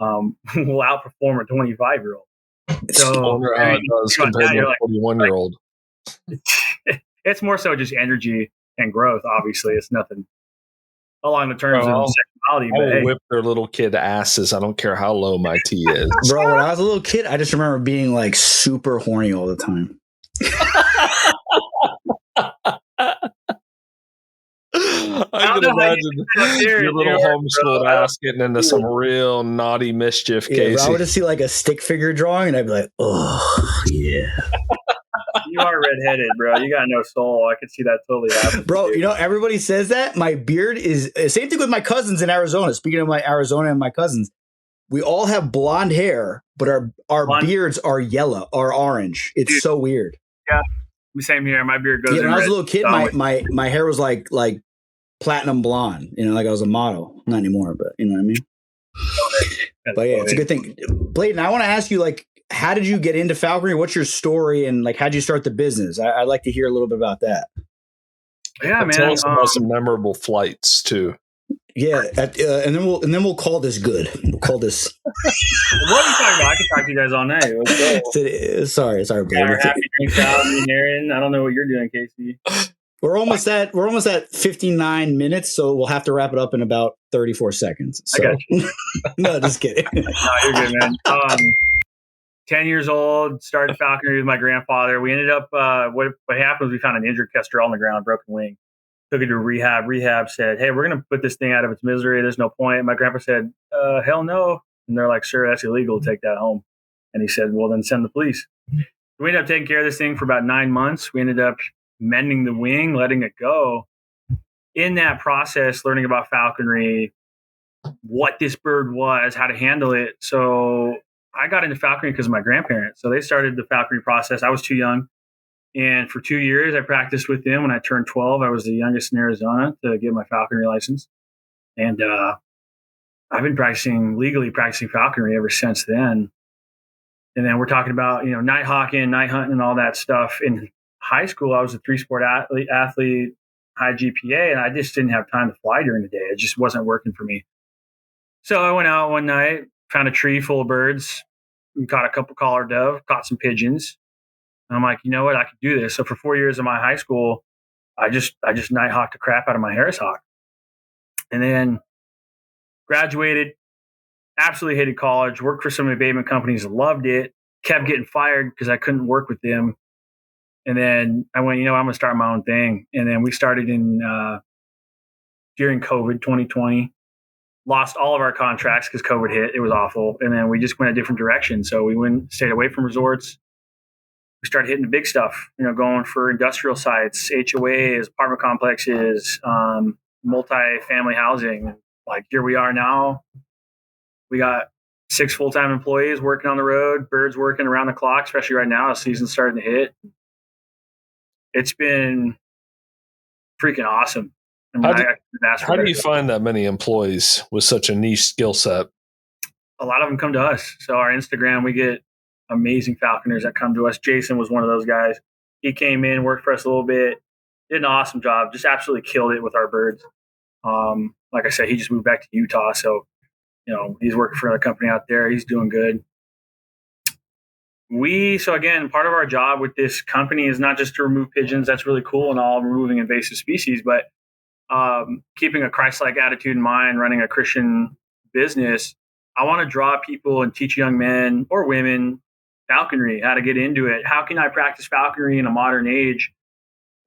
will outperform a 25-year-old. So, I wonder how it does compared to a 41-year-old. It's more so just energy and growth. Obviously, it's nothing along the terms of sexuality. I will whip their little kid asses. I don't care how low my T is. Bro, when I was a little kid, I just remember being like super horny all the time. I can imagine your little homeschooled ass getting into some real naughty mischief, Casey. Bro, I would just see like a stick figure drawing, and I'd be like, oh, yeah. You are redheaded, bro. You got no soul. I could see that totally happening. Bro, everybody says that. My beard is same thing with my cousins in Arizona. Speaking of my Arizona and my cousins, we all have blonde hair, but our beards are yellow or orange. It's so weird. Yeah, same here. My beard goes. Yeah, when I was a little kid, my hair was like platinum blonde. Like I was a model. Not anymore, but you know what I mean. But yeah, it's a good thing. Bladen, I want to ask you, like, how did you get into falconry? What's your story? And like, how'd you start the business? I'd like to hear a little bit about that. Yeah, man. Tell us about some memorable flights too. Yeah, and then we'll call this good. We'll call this. What are you talking about? I can talk to you guys all night. Let's go. Sorry, We're happy drinks out, me and Aaron. I don't know what you're doing, Casey. We're almost at 59 minutes, so we'll have to wrap it up in about 34 seconds. So. I got you. No, just kidding. No, you're good, man. 10 years old, started falconry with my grandfather. We ended up, what happened was we found an injured kestrel on the ground, broken wing. Took it to rehab. Rehab said, hey, we're going to put this thing out of its misery. There's no point. My grandpa said, hell no. And they're like, sir, that's illegal. Take that home. And he said, well, then send the police. We ended up taking care of this thing for about 9 months. We ended up mending the wing, letting it go. In that process, learning about falconry, what this bird was, how to handle it. So I got into falconry because of my grandparents. So they started the falconry process. I was too young. And for 2 years, I practiced with them. When I turned 12, I was the youngest in Arizona to get my falconry license. And I've been legally practicing falconry ever since then. And then we're talking about, night hawking, night hunting, and all that stuff. In high school, I was a 3-sport athlete, high GPA, and I just didn't have time to fly during the day. It just wasn't working for me. So I went out one night, found a tree full of birds, and caught a couple collared dove, caught some pigeons. And I'm like, you know what? I could do this. So for 4 years of my high school, I just night hawked the crap out of my Harris Hawk. And then graduated, absolutely hated college, worked for some abatement companies, loved it, kept getting fired because I couldn't work with them. And then I went, I'm going to start my own thing. And then we started during COVID 2020, lost all of our contracts because COVID hit. It was awful. And then we just went a different direction. So we stayed away from resorts. We started hitting the big stuff, going for industrial sites, HOAs, apartment complexes, multi-family housing. Like here we are now. We got 6 full-time employees working on the road, birds working around the clock, especially right now, the season's starting to hit. It's been freaking awesome. How do you find that many employees with such a niche skill set? A lot of them come to us. So our Instagram, we get amazing falconers that come to us. Jason was one of those guys. He came in, worked for us a little bit, did an awesome job, just absolutely killed it with our birds. Like I said, he just moved back to Utah. So, he's working for another company out there. He's doing good. So again, part of our job with this company is not just to remove pigeons. That's really cool and all, removing invasive species, but keeping a Christ-like attitude in mind, running a Christian business. I want to draw people and teach young men or women falconry, how to get into it. How can I practice falconry in a modern age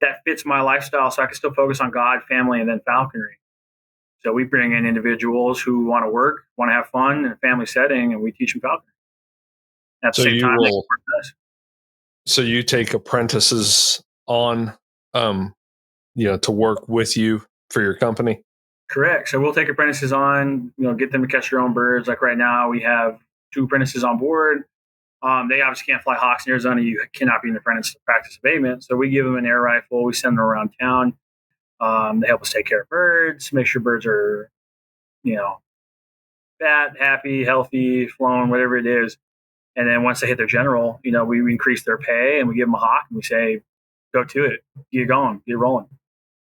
that fits my lifestyle so I can still focus on God, family, and then falconry? So we bring in individuals who want to work, want to have fun in a family setting, and we teach them falconry. At the same time, they work with us. So you take apprentices on, to work with you for your company? Correct. So we'll take apprentices on, get them to catch their own birds. Like right now, we have 2 apprentices on board. They obviously can't fly hawks in Arizona. You cannot be an apprentice to practice abatement. So we give them an air rifle. We send them around town. They help us take care of birds, make sure birds are, fat, happy, healthy, flown, whatever it is. And then once they hit their general, we increase their pay and we give them a hawk and we say, go to it, get going, get rolling.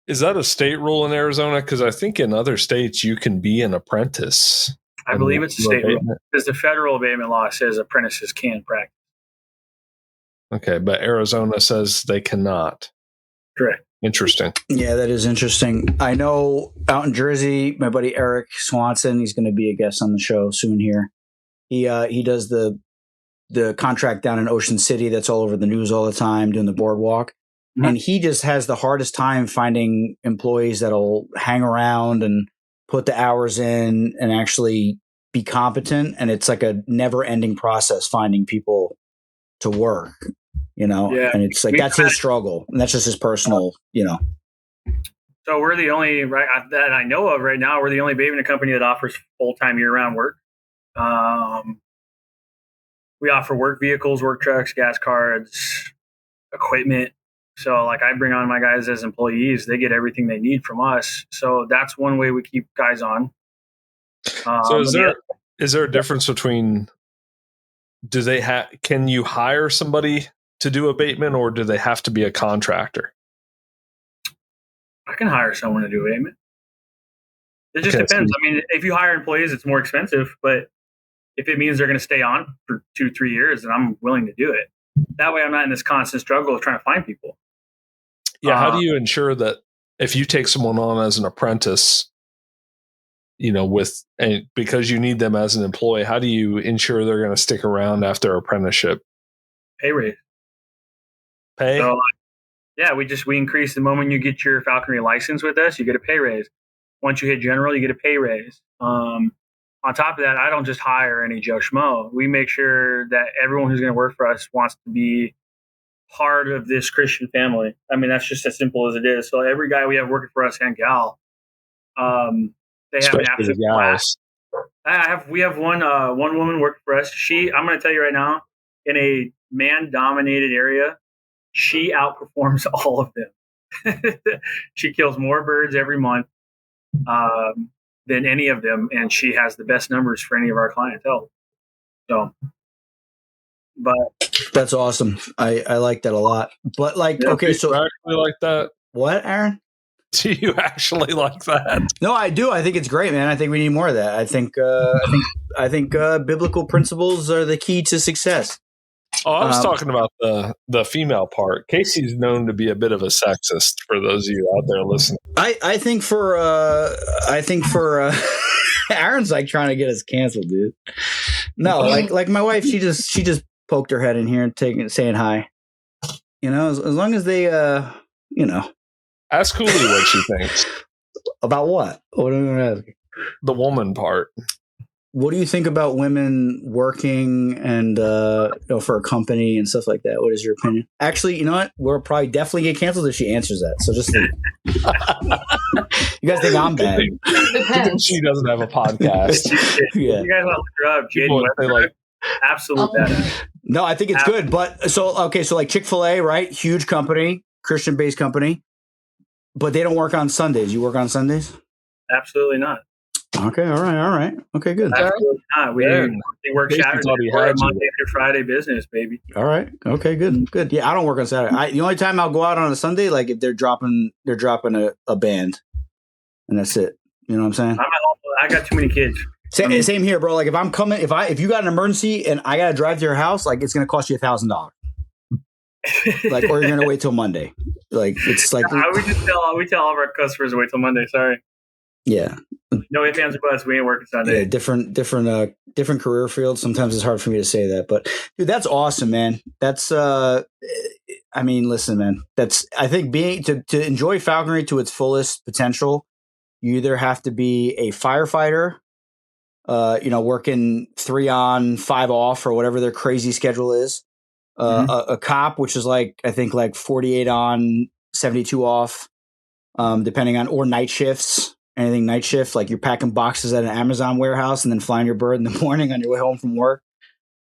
Is that a state rule in Arizona? Because I think in other states you can be an apprentice. I believe it's a state rule because the federal abatement law says apprentices can practice. Okay, but Arizona says they cannot. Correct. Interesting. Yeah, that is interesting. I know out in Jersey, my buddy Eric Swanson, he's going to be a guest on the show soon here. He does the contract down in Ocean City that's all over the news all the time, doing the boardwalk. Mm-hmm. And he just has the hardest time finding employees that'll hang around and put the hours in and actually be competent. And it's like a never ending process finding people to work, Yeah. And it's like, that's his struggle. And that's just his personal, So we're the only, that I know of right now, we're the only abatement company that offers full-time year-round work. We offer work vehicles, work trucks, gas cards, equipment. So like I bring on my guys as employees, they get everything they need from us. So that's one way we keep guys on. So Is there a difference between can you hire somebody to do abatement, or do they have to be a contractor? I can hire someone to do abatement. It just depends. I mean, if you hire employees, it's more expensive, but if it means they're going to stay on for 2-3 years, then I'm willing to do it. That way I'm not in this constant struggle of trying to find people. Yeah. How do you ensure that if you take someone on as an apprentice, because you need them as an employee, how do you ensure they're going to stick around after apprenticeship? Pay raise. Pay? So, we increase the moment you get your falconry license with us, you get a pay raise. Once you hit general, you get a pay raise. On top of that, I don't just hire any Joe Schmo. We make sure that everyone who's going to work for us wants to be part of this Christian family. I mean, that's just as simple as it is. So every guy we have working for us and gal, they have an absolute blast. We have one woman working for us. I'm going to tell you right now, in a man-dominated area, she outperforms all of them. She kills more birds every month than any of them, and she has the best numbers for any of our clientele. So, but that's awesome. I like that a lot. But okay, so you actually like that? What, Aaron? Do you actually like that? No, I do. I think it's great, man. I think we need more of that. I think biblical principles are the key to success. Oh, I was talking about the female part. Casey's known to be a bit of a sexist. For those of you out there listening, I think for Aaron's like trying to get us canceled, dude. No, like my wife, she just poked her head in here and saying hi. As long as they ask Cooley what she thinks about what. What am I asking? The woman part. What do you think about women working and for a company and stuff like that? What is your opinion? Actually, you know what? We'll probably definitely get canceled if she answers that. So just think. You guys think I'm bad? She doesn't have a podcast. Yeah. You guys want to look her up? Jaden absolute bad. No, I think it's good. But so like Chick-fil-A, right? Huge company, Christian-based company, but they don't work on Sundays. You work on Sundays? Absolutely not. Okay, all right. Okay, good. Absolutely not. They work Saturday, Monday through Friday business, baby. All right. Okay, good. Yeah, I don't work on Saturday. The only time I'll go out on a Sunday, like if they're dropping a band, and that's it. You know what I'm saying? I got too many kids. Same here, bro. Like if I'm coming, if you got an emergency and I gotta drive to your house, like it's gonna cost you $1,000. Like, or you're gonna wait till Monday. Like it's like we tell all of our customers to wait till Monday. Sorry. Yeah. No ifs, ands, or buts. We ain't working Sunday. Yeah, different career fields. Sometimes it's hard for me to say that, but dude, that's awesome, man. That's listen, man. I think to enjoy falconry to its fullest potential, you either have to be a firefighter, working 3 on, 5 off, or whatever their crazy schedule is. A cop, which is I think 48 on, 72 off, depending on, or night shifts. Anything night shift, like you're packing boxes at an Amazon warehouse and then flying your bird in the morning on your way home from work.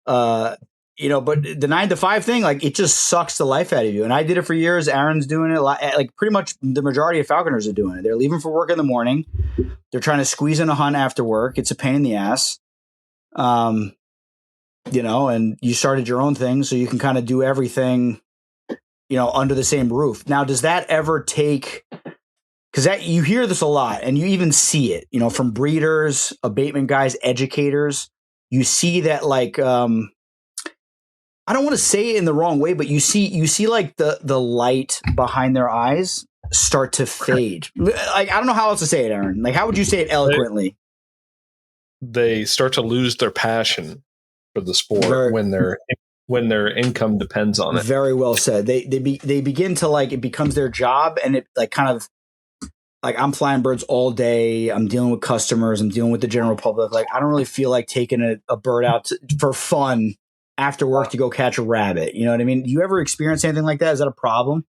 But the 9 to 5 thing, like it just sucks the life out of you. And I did it for years. Aaron's doing it. Like pretty much the majority of falconers are doing it. They're leaving for work in the morning. They're trying to squeeze in a hunt after work. It's a pain in the ass. And you started your own thing, so you can kind of do everything, under the same roof. Now, does that ever take? Because you hear this a lot, and you even see it, from breeders, abatement guys, educators. You see that, I don't want to say it in the wrong way, but you see like the light behind their eyes start to fade. Like I don't know how else to say it, Aaron. Like how would you say it eloquently? They start to lose their passion for the sport when their income depends on it. Very well said. They begin to it becomes their job, and it kind of. Like I'm flying birds all day. I'm dealing with customers. I'm dealing with the general public. Like I don't really feel like taking a bird out for fun after work to go catch a rabbit. You know what I mean? Do you ever experience anything like that? Is that a problem?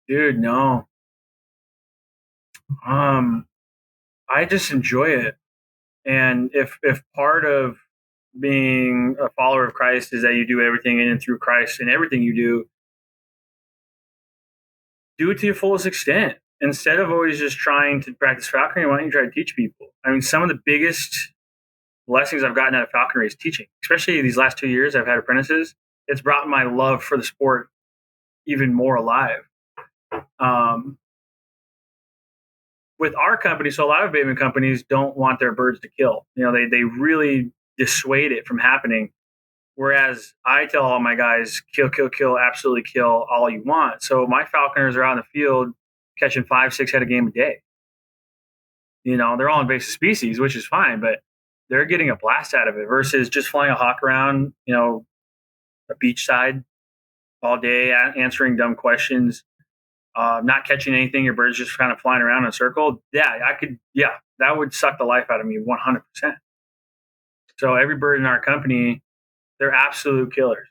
Dude, no. I just enjoy it. And if part of being a follower of Christ is that you do everything in and through Christ, and everything you do it to your fullest extent. instead of always just trying to practice falconry, why don't you try to teach people? I mean, some of the biggest blessings I've gotten out of falconry is teaching, especially these last 2 years I've had apprentices. It's brought my love for the sport even more alive. With our company, so a lot of abatement companies don't want their birds to kill. They really dissuade it from happening. Whereas I tell all my guys, kill, absolutely kill all you want. So my falconers are out in the field catching 5-6 head of game a day. They're all invasive species, which is fine, but they're getting a blast out of it versus just flying a hawk around, a beachside all day, answering dumb questions, not catching anything. Your bird's just kind of flying around in a circle. That would suck the life out of me 100%. So every bird in our company, they're absolute killers.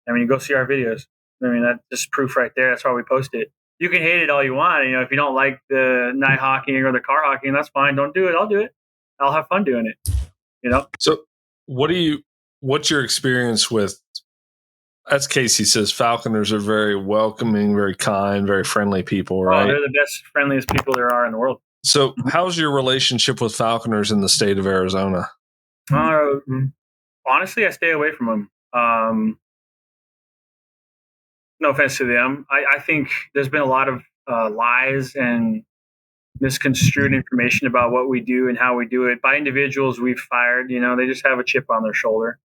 I mean, you go see our videos. I mean, that's just proof right there. That's why we post it. You can hate it all you want. If you don't like the night hawking or the car hawking, that's fine. Don't do it. I'll do it. I'll have fun doing it. So what's your experience with, as Casey says, falconers are very welcoming, very kind, very friendly people, right? They're the best, friendliest people there are in the world. So how's your relationship with falconers in the state of Arizona? Honestly, I stay away from them. No offense to them. I think there's been a lot of lies and misconstrued information about what we do and how we do it by individuals we've fired. They just have a chip on their shoulder.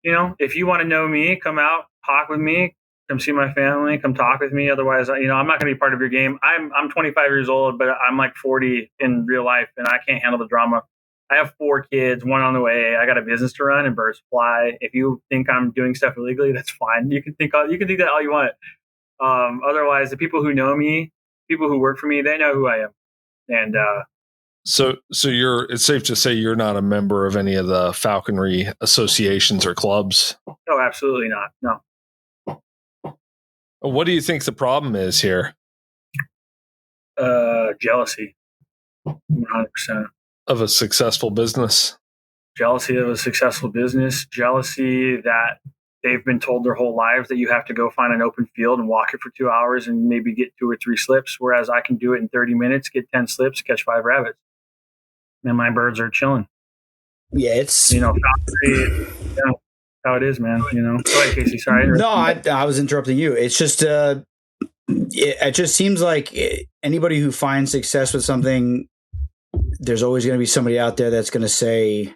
If you want to know me, come out, talk with me, come see my family, come talk with me. Otherwise, I'm not going to be part of your game. I'm 25 years old, but I'm like 40 in real life, and I can't handle the drama. I have 4 kids, 1 on the way. I got a business to run, and birds fly. If you think I'm doing stuff illegally, that's fine. You can think that all you want. Otherwise, the people who know me, people who work for me, they know who I am. And so it's safe to say you're not a member of any of the falconry associations or clubs? No, absolutely not. No. What do you think the problem is here? Jealousy. 100%. Of a successful business? Jealousy of a successful business. Jealousy that they've been told their whole lives that you have to go find an open field and walk it for 2 hours and maybe get 2 or 3 slips, whereas I can do it in 30 minutes, get 10 slips, catch 5 rabbits. And my birds are chilling. Yeah, it's falconry, how it is, man. Go ahead, Casey. Sorry. No, I was interrupting you. It's just it just seems like anybody who finds success with something, there's always going to be somebody out there that's going to say,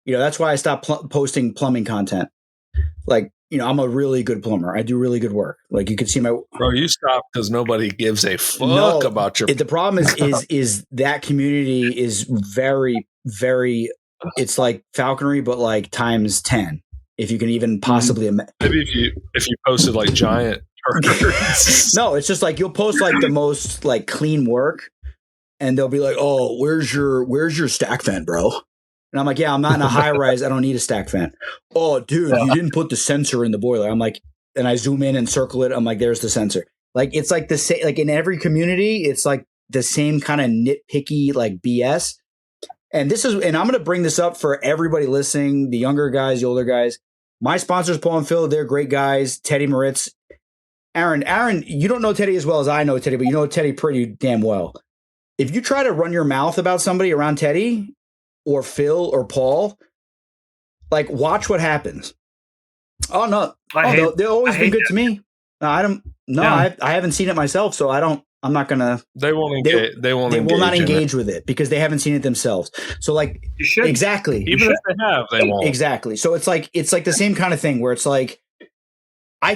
that's why I stopped posting plumbing content. Like, I'm a really good plumber. I do really good work. Like, you can see my... Bro, you stopped because nobody gives a fuck about your... The problem is that community is very, very... It's like falconry, but like times 10. If you can even possibly... Maybe if you posted like giant turkers. No, it's just like you'll post like the most like clean work, and they'll be like, "Oh, where's your stack fan, bro?" And I'm like, "Yeah, I'm not in a high rise. I don't need a stack fan." "Oh, dude, you didn't put the sensor in the boiler." I'm like, and I zoom in and circle it. I'm like, "There's the sensor." Like, it's like the same. Like in every community, it's like the same kind of nitpicky like BS. And I'm going to bring this up for everybody listening, the younger guys, the older guys. My sponsors, Paul and Phil, they're great guys. Teddy Moritz. Aaron, you don't know Teddy as well as I know Teddy, but you know Teddy pretty damn well. If you try to run your mouth about somebody around Teddy or Phil or Paul, like, watch what happens. Oh, no. They've always been good to me. No, I don't. No, yeah. I haven't seen it myself, so I'm not gonna. They won't engage. They will not engage with it because they haven't seen it themselves. So like, you should. Exactly. Even if they have, they won't. Exactly. So it's like the same kind of thing where it's like,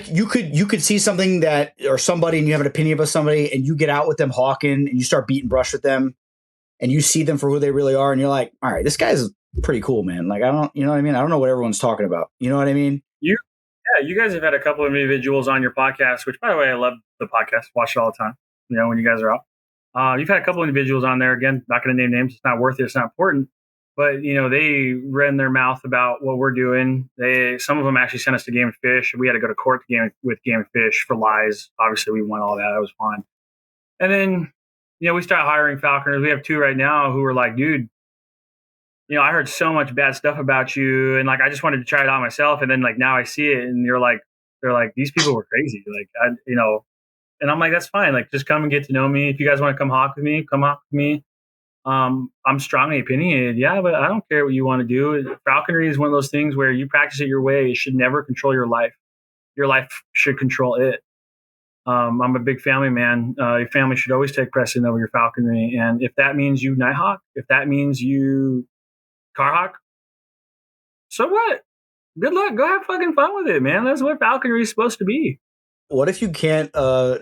you could see something that or somebody and you have an opinion about somebody and you get out with them hawking and you start beating brush with them and you see them for who they really are and you're like, all right, this guy's pretty cool, man. Like, I don't, you know what I mean? I don't know what everyone's talking about. You know what I mean? You guys have had a couple of individuals on your podcast, which, by the way, I love the podcast. Watch it all the time, when you guys are out. You've had a couple of individuals on there. Again, not going to name names. It's not worth it. It's not important. But, they ran their mouth about what we're doing. Some of them actually sent us to Game and Fish. We had to go to court with Game and Fish for lies. Obviously, we won all that. That was fine. And then, we started hiring falconers. We have 2 right now who are like, dude, I heard so much bad stuff about you, and like I just wanted to try it out myself, and then like now I see it, and they're like these people were crazy. Like And I'm like, that's fine. Like, just come and get to know me. If you guys want to come hawk with me, come hawk with me. I'm strongly opinionated. Yeah, but I don't care what you want to do. Falconry is one of those things where you practice it your way. It should never control your life. Your life should control it. I'm a big family man. Your family should always take precedent over your falconry. And if that means you nighthawk, if that means you car hawk, so what? Good luck. Go have fucking fun with it, man. That's what falconry is supposed to be. What if you can't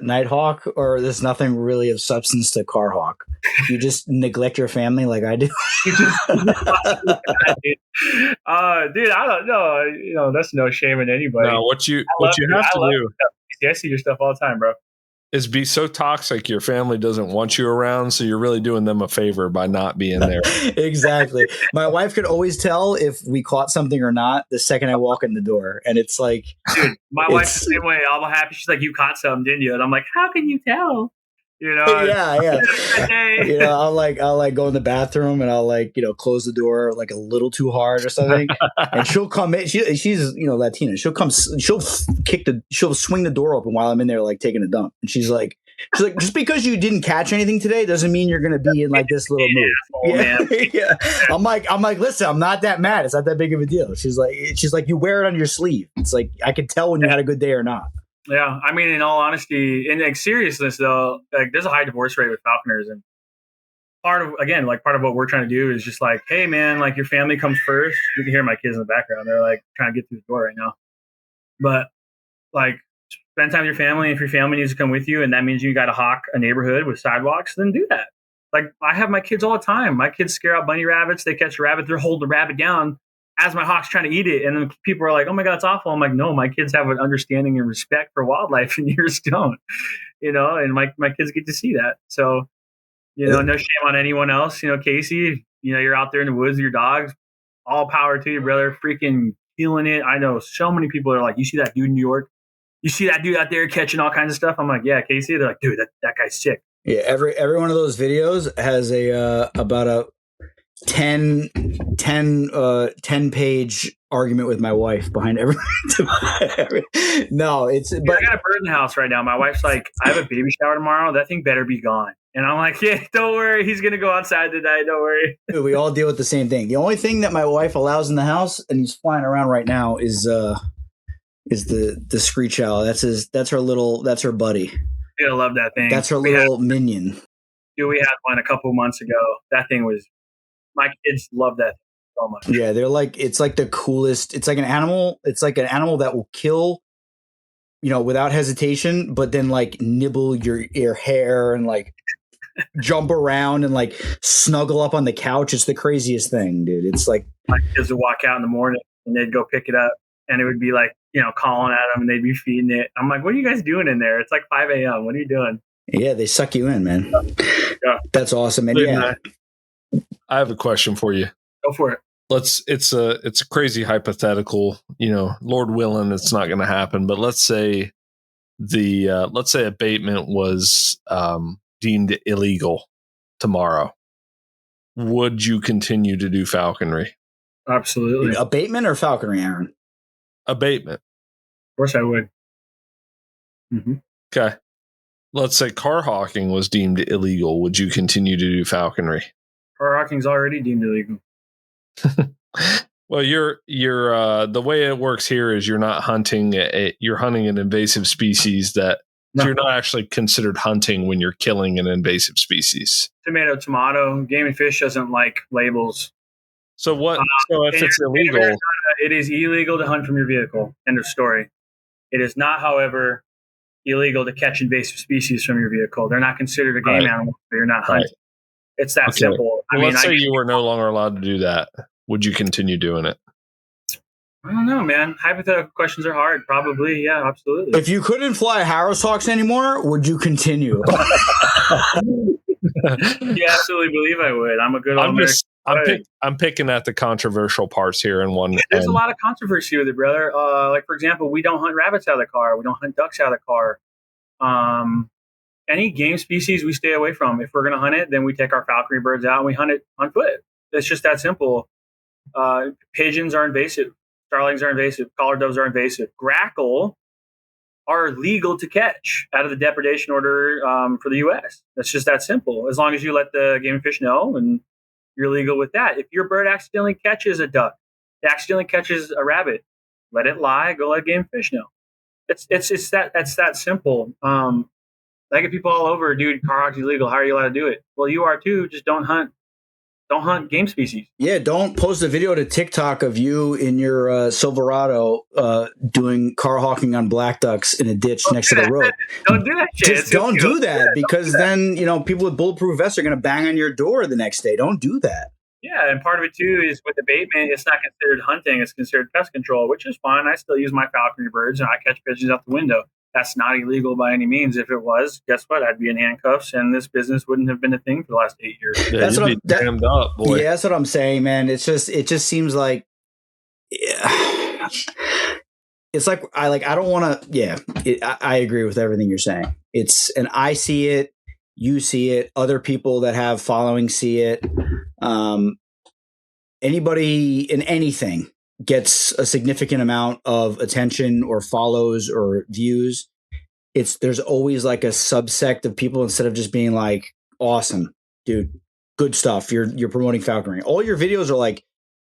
nighthawk, or there's nothing really of substance to car hawk? You just neglect your family like I do. Dude, I don't know. You know, that's no shame in anybody. No, what you have to do. I see your stuff all the time, bro. Is be so toxic your family doesn't want you around, so you're really doing them a favor by not being there. Exactly. My wife could always tell if we caught something or not the second I walk in the door. And it's like, dude, my wife's the same way. I'm happy. She's like, you caught something, didn't you? And I'm like, how can you tell? You know, yeah. You know, I'll like go in the bathroom and I'll like, you know, close the door like a little too hard or something, and she'll come in. She's you know, Latina. She'll swing the door open while I'm in there like taking a dump, and she's like, just because you didn't catch anything today doesn't mean you're gonna be in like this little mood. Yeah. I'm like, listen, I'm not that mad. It's not that big of a deal. She's like, you wear it on your sleeve. It's like I can tell when you had a good day or not. Yeah, I mean, in all honesty, in like seriousness though, like there's a high divorce rate with falconers, and part of what we're trying to do is just like, hey man, like your family comes first. You can hear my kids in the background; they're like trying to get through the door right now. But like, spend time with your family. If your family needs to come with you, and that means you got to hawk a neighborhood with sidewalks, then do that. Like I have my kids all the time. My kids scare out bunny rabbits. They catch a rabbit. They're holding the rabbit down as my hawk's trying to eat it. And then people are like, oh my God, it's awful. I'm like, no, my kids have an understanding and respect for wildlife and yours don't, you know, and my kids get to see that. So, you know, no shame on anyone else. You know, Casey, you know, you're out there in the woods with your dogs, all power to you, brother, freaking killing it. I know so many people are like, you see that dude in New York? You see that dude out there catching all kinds of stuff? I'm like, yeah, Casey. They're like, dude, that guy's sick. Yeah. Every one of those videos has about a 10 page argument with my wife behind every no, it's but I got a bird in the house right now. My wife's like, I have a baby shower tomorrow. That thing better be gone. And I'm like, yeah, don't worry. He's gonna go outside tonight. Don't worry. We all deal with the same thing. The only thing that my wife allows in the house, and he's flying around right now, is the screech owl. That's her buddy. You're gonna love that thing. That's her little minion. Dude, we had one a couple months ago. That thing was, my kids love that so much. Yeah, they're like, it's like the coolest. It's like an animal. It's like an animal that will kill, you know, without hesitation, but then like nibble your hair and like jump around and like snuggle up on the couch. It's the craziest thing, dude. It's like my kids would walk out in the morning and they'd go pick it up, and it would be like, you know, calling at them, and they'd be feeding it. I'm like, what are you guys doing in there? It's like 5 a.m. What are you doing? Yeah, they suck you in, man. Yeah. That's awesome. And yeah. I have a question for you. Go for it. It's a crazy hypothetical, you know, Lord willing, it's not going to happen. But let's say abatement was deemed illegal tomorrow. Would you continue to do falconry? Absolutely. Abatement or falconry, Aaron? Abatement. Of course I would. Mm-hmm. Okay. Let's say car hawking was deemed illegal. Would you continue to do falconry? Car hawking's already deemed illegal. Well, you're the way it works here is you're not hunting you're hunting an invasive species that you're not actually considered hunting when you're killing an invasive species. Tomato. Game and Fish doesn't like labels. So what? So if it's illegal, it is illegal to hunt from your vehicle. End of story. It is not, however, illegal to catch invasive species from your vehicle. They're not considered a game animal. You're not hunting. It's that simple. Well, let's say you were no longer allowed to do that. Would you continue doing it? I don't know, man. Hypothetical questions are hard. Probably, yeah, absolutely. If you couldn't fly Harris Hawks anymore, would you continue? You absolutely believe I would. I'm a good old American. I'm picking at the controversial parts here in one. There's a lot of controversy with it, brother. Like, for example, we don't hunt rabbits out of the car. We don't hunt ducks out of the car. Any game species we stay away from. If we're going to hunt it, then we take our falconry birds out and we hunt it on foot. It's just that simple. Pigeons are invasive. Starlings are invasive. Collared doves are invasive. Grackle are legal to catch out of the depredation order for the U.S. It's just that simple. As long as you let the Game and Fish know, and you're legal with that. If your bird accidentally catches a duck, it accidentally catches a rabbit, let it lie. Go let Game and Fish know. It's that simple. I get people all over, dude. Car hockey's illegal. How are you allowed to do it? Well, you are too. Just don't hunt game species. Yeah, don't post a video to TikTok of you in your Silverado doing car hawking on black ducks in a ditch next to the road. Don't do that shit. Just don't do that, because then people with bulletproof vests are going to bang on your door the next day. Don't do that. Yeah, and part of it too is with abatement, it's not considered hunting; it's considered pest control, which is fine. I still use my falconry birds, and I catch pigeons out the window. That's not illegal by any means. If it was, guess what? I'd be in handcuffs, and this business wouldn't have been a thing for the last 8 years. Yeah, that's what damned up, boy. Yeah, that's what I'm saying, man. It just seems like it's like I don't want to. Yeah, I agree with everything you're saying. And I see it, you see it, other people that have following see it. Anybody in anything gets a significant amount of attention or follows or views, there's always like a subsect of people, instead of just being like, awesome, dude, good stuff, you're promoting falconry. All your videos are like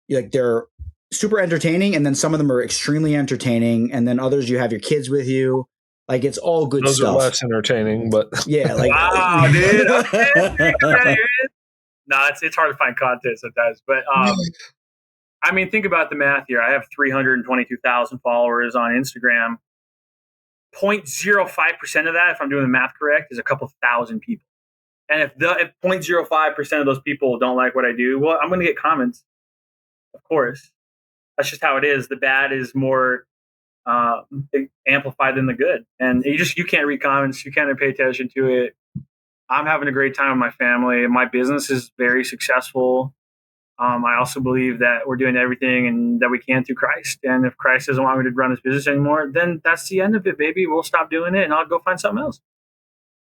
they're super entertaining, and then some of them are extremely entertaining, and then others you have your kids with you. Like, it's all good Those stuff. Those are less entertaining, but yeah, like wow, dude. No, it's hard to find content sometimes, but I mean, think about the math here. I have 322,000 followers on Instagram. 0.05% of that, if I'm doing the math correct, is a couple thousand people. And if 0.05% of those people don't like what I do, well, I'm going to get comments, of course. That's just how it is. The bad is more amplified than the good. And you can't read comments. You can't pay attention to it. I'm having a great time with my family. My business is very successful. I also believe that we're doing everything and that we can through Christ. And if Christ doesn't want me to run this business anymore, then that's the end of it, baby. We'll stop doing it and I'll go find something else.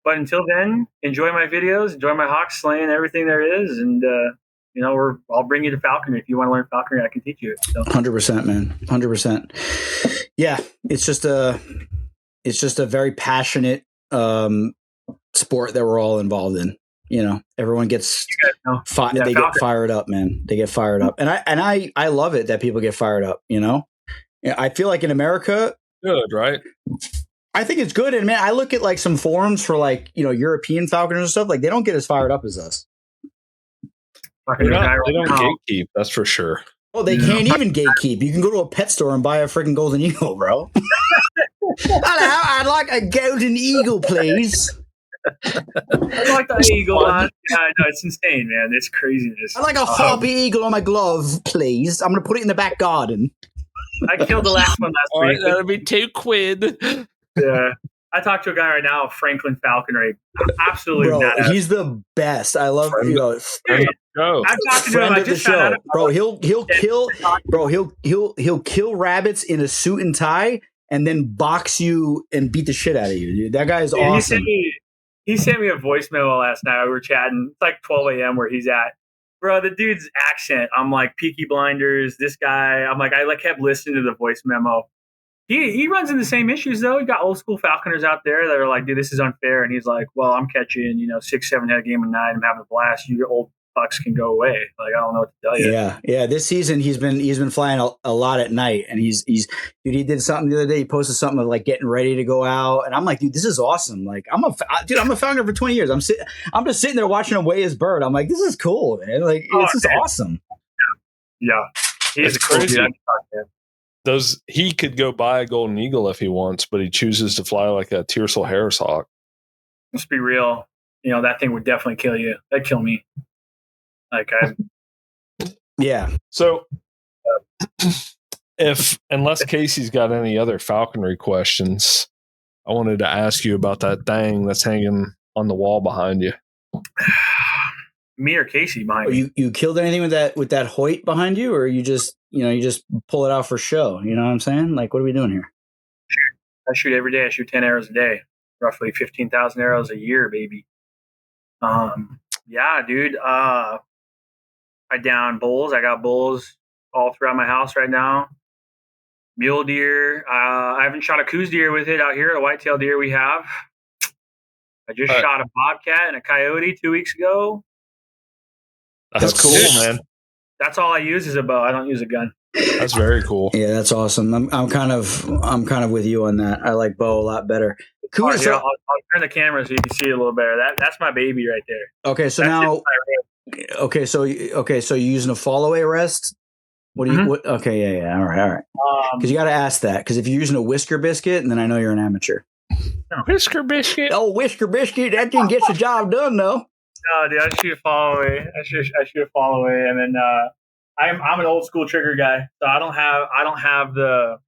But until then, enjoy my videos, enjoy my hawk slaying, everything there is. And, I'll bring you to falconry. If you want to learn falconry, I can teach you it. So. 100%, man. 100%. Yeah. It's just a very passionate sport that we're all involved in. Everyone gets they get fired up, man. They get fired up, and I love it that people get fired up. I feel like in America, good, right? I think it's good, and man, I look at like some forums for like European falconers and stuff. Like, they don't get as fired up as us. They don't gatekeep, that's for sure. Oh, they can't even gatekeep. You can go to a pet store and buy a freaking golden eagle, bro. Hello, I'd like a golden eagle, please. I like the eagle on. Yeah, no, it's insane, man. It's craziness. I like a harpy eagle on my glove, please. I'm going to put it in the back garden. I killed the last one last week. That'll be $2. Yeah. I talked to a guy right now, Franklin Falconry. Absolutely, bro. He's the best. I love I'm talking to him. I just found out. Bro, he'll kill. Bro, he'll kill rabbits in a suit and tie, and then box you and beat the shit out of you. Dude. That guy is awesome. He sent me a voice memo last night. We were chatting. It's like 12 a.m. where he's at. Bro, the dude's accent. I'm like, Peaky Blinders, this guy. I'm like, I kept listening to the voice memo. He runs into the same issues, though. He got old school falconers out there that are like, dude, this is unfair. And he's like, well, I'm catching, 6-7 head a game a night. I'm having a blast. You old fucks can go away. Like, I don't know what to tell you. Yeah. This season he's been flying a lot at night, and dude, he did something the other day. He posted something of like getting ready to go out, and I'm like, dude, this is awesome. Like, I'm a falconer for 20 years. I'm just sitting there watching him weigh his bird. I'm like, this is cool, man. Like, this is awesome. Yeah, he's a cool dude. He could go buy a golden eagle if he wants, but he chooses to fly like a Peruvian Harris Hawk. Let's be real. That thing would definitely kill you. That'd kill me. Like, yeah. So, unless Casey's got any other falconry questions, I wanted to ask you about that thing that's hanging on the wall behind you. Me or Casey behind me? You killed anything with that Hoyt behind you, or you just pull it out for show? You know what I'm saying? Like, what are we doing here? I shoot every day. I shoot 10 arrows a day, roughly 15,000 arrows a year, baby. Yeah, dude. I down bulls. I got bulls all throughout my house right now. Mule deer. I haven't shot a coos deer with it out here. A whitetail deer we have. I just shot a bobcat and a coyote 2 weeks ago. That's cool, man. That's all I use is a bow. I don't use a gun. That's very cool. Yeah, that's awesome. I'm kind of with you on that. I like bow a lot better. Cool. I'll turn the camera so you can see it a little better. That's my baby right there. Okay, so so you're using a fall away rest. What do you? What? Okay, yeah. All right. Because you got to ask that. Because if you're using a whisker biscuit, then I know you're an amateur. Whisker biscuit. Oh, whisker biscuit. That thing gets the job done, though. No, dude, I shoot a fall away. I shoot a fall away, and then I'm an old school trigger guy, so I don't have the.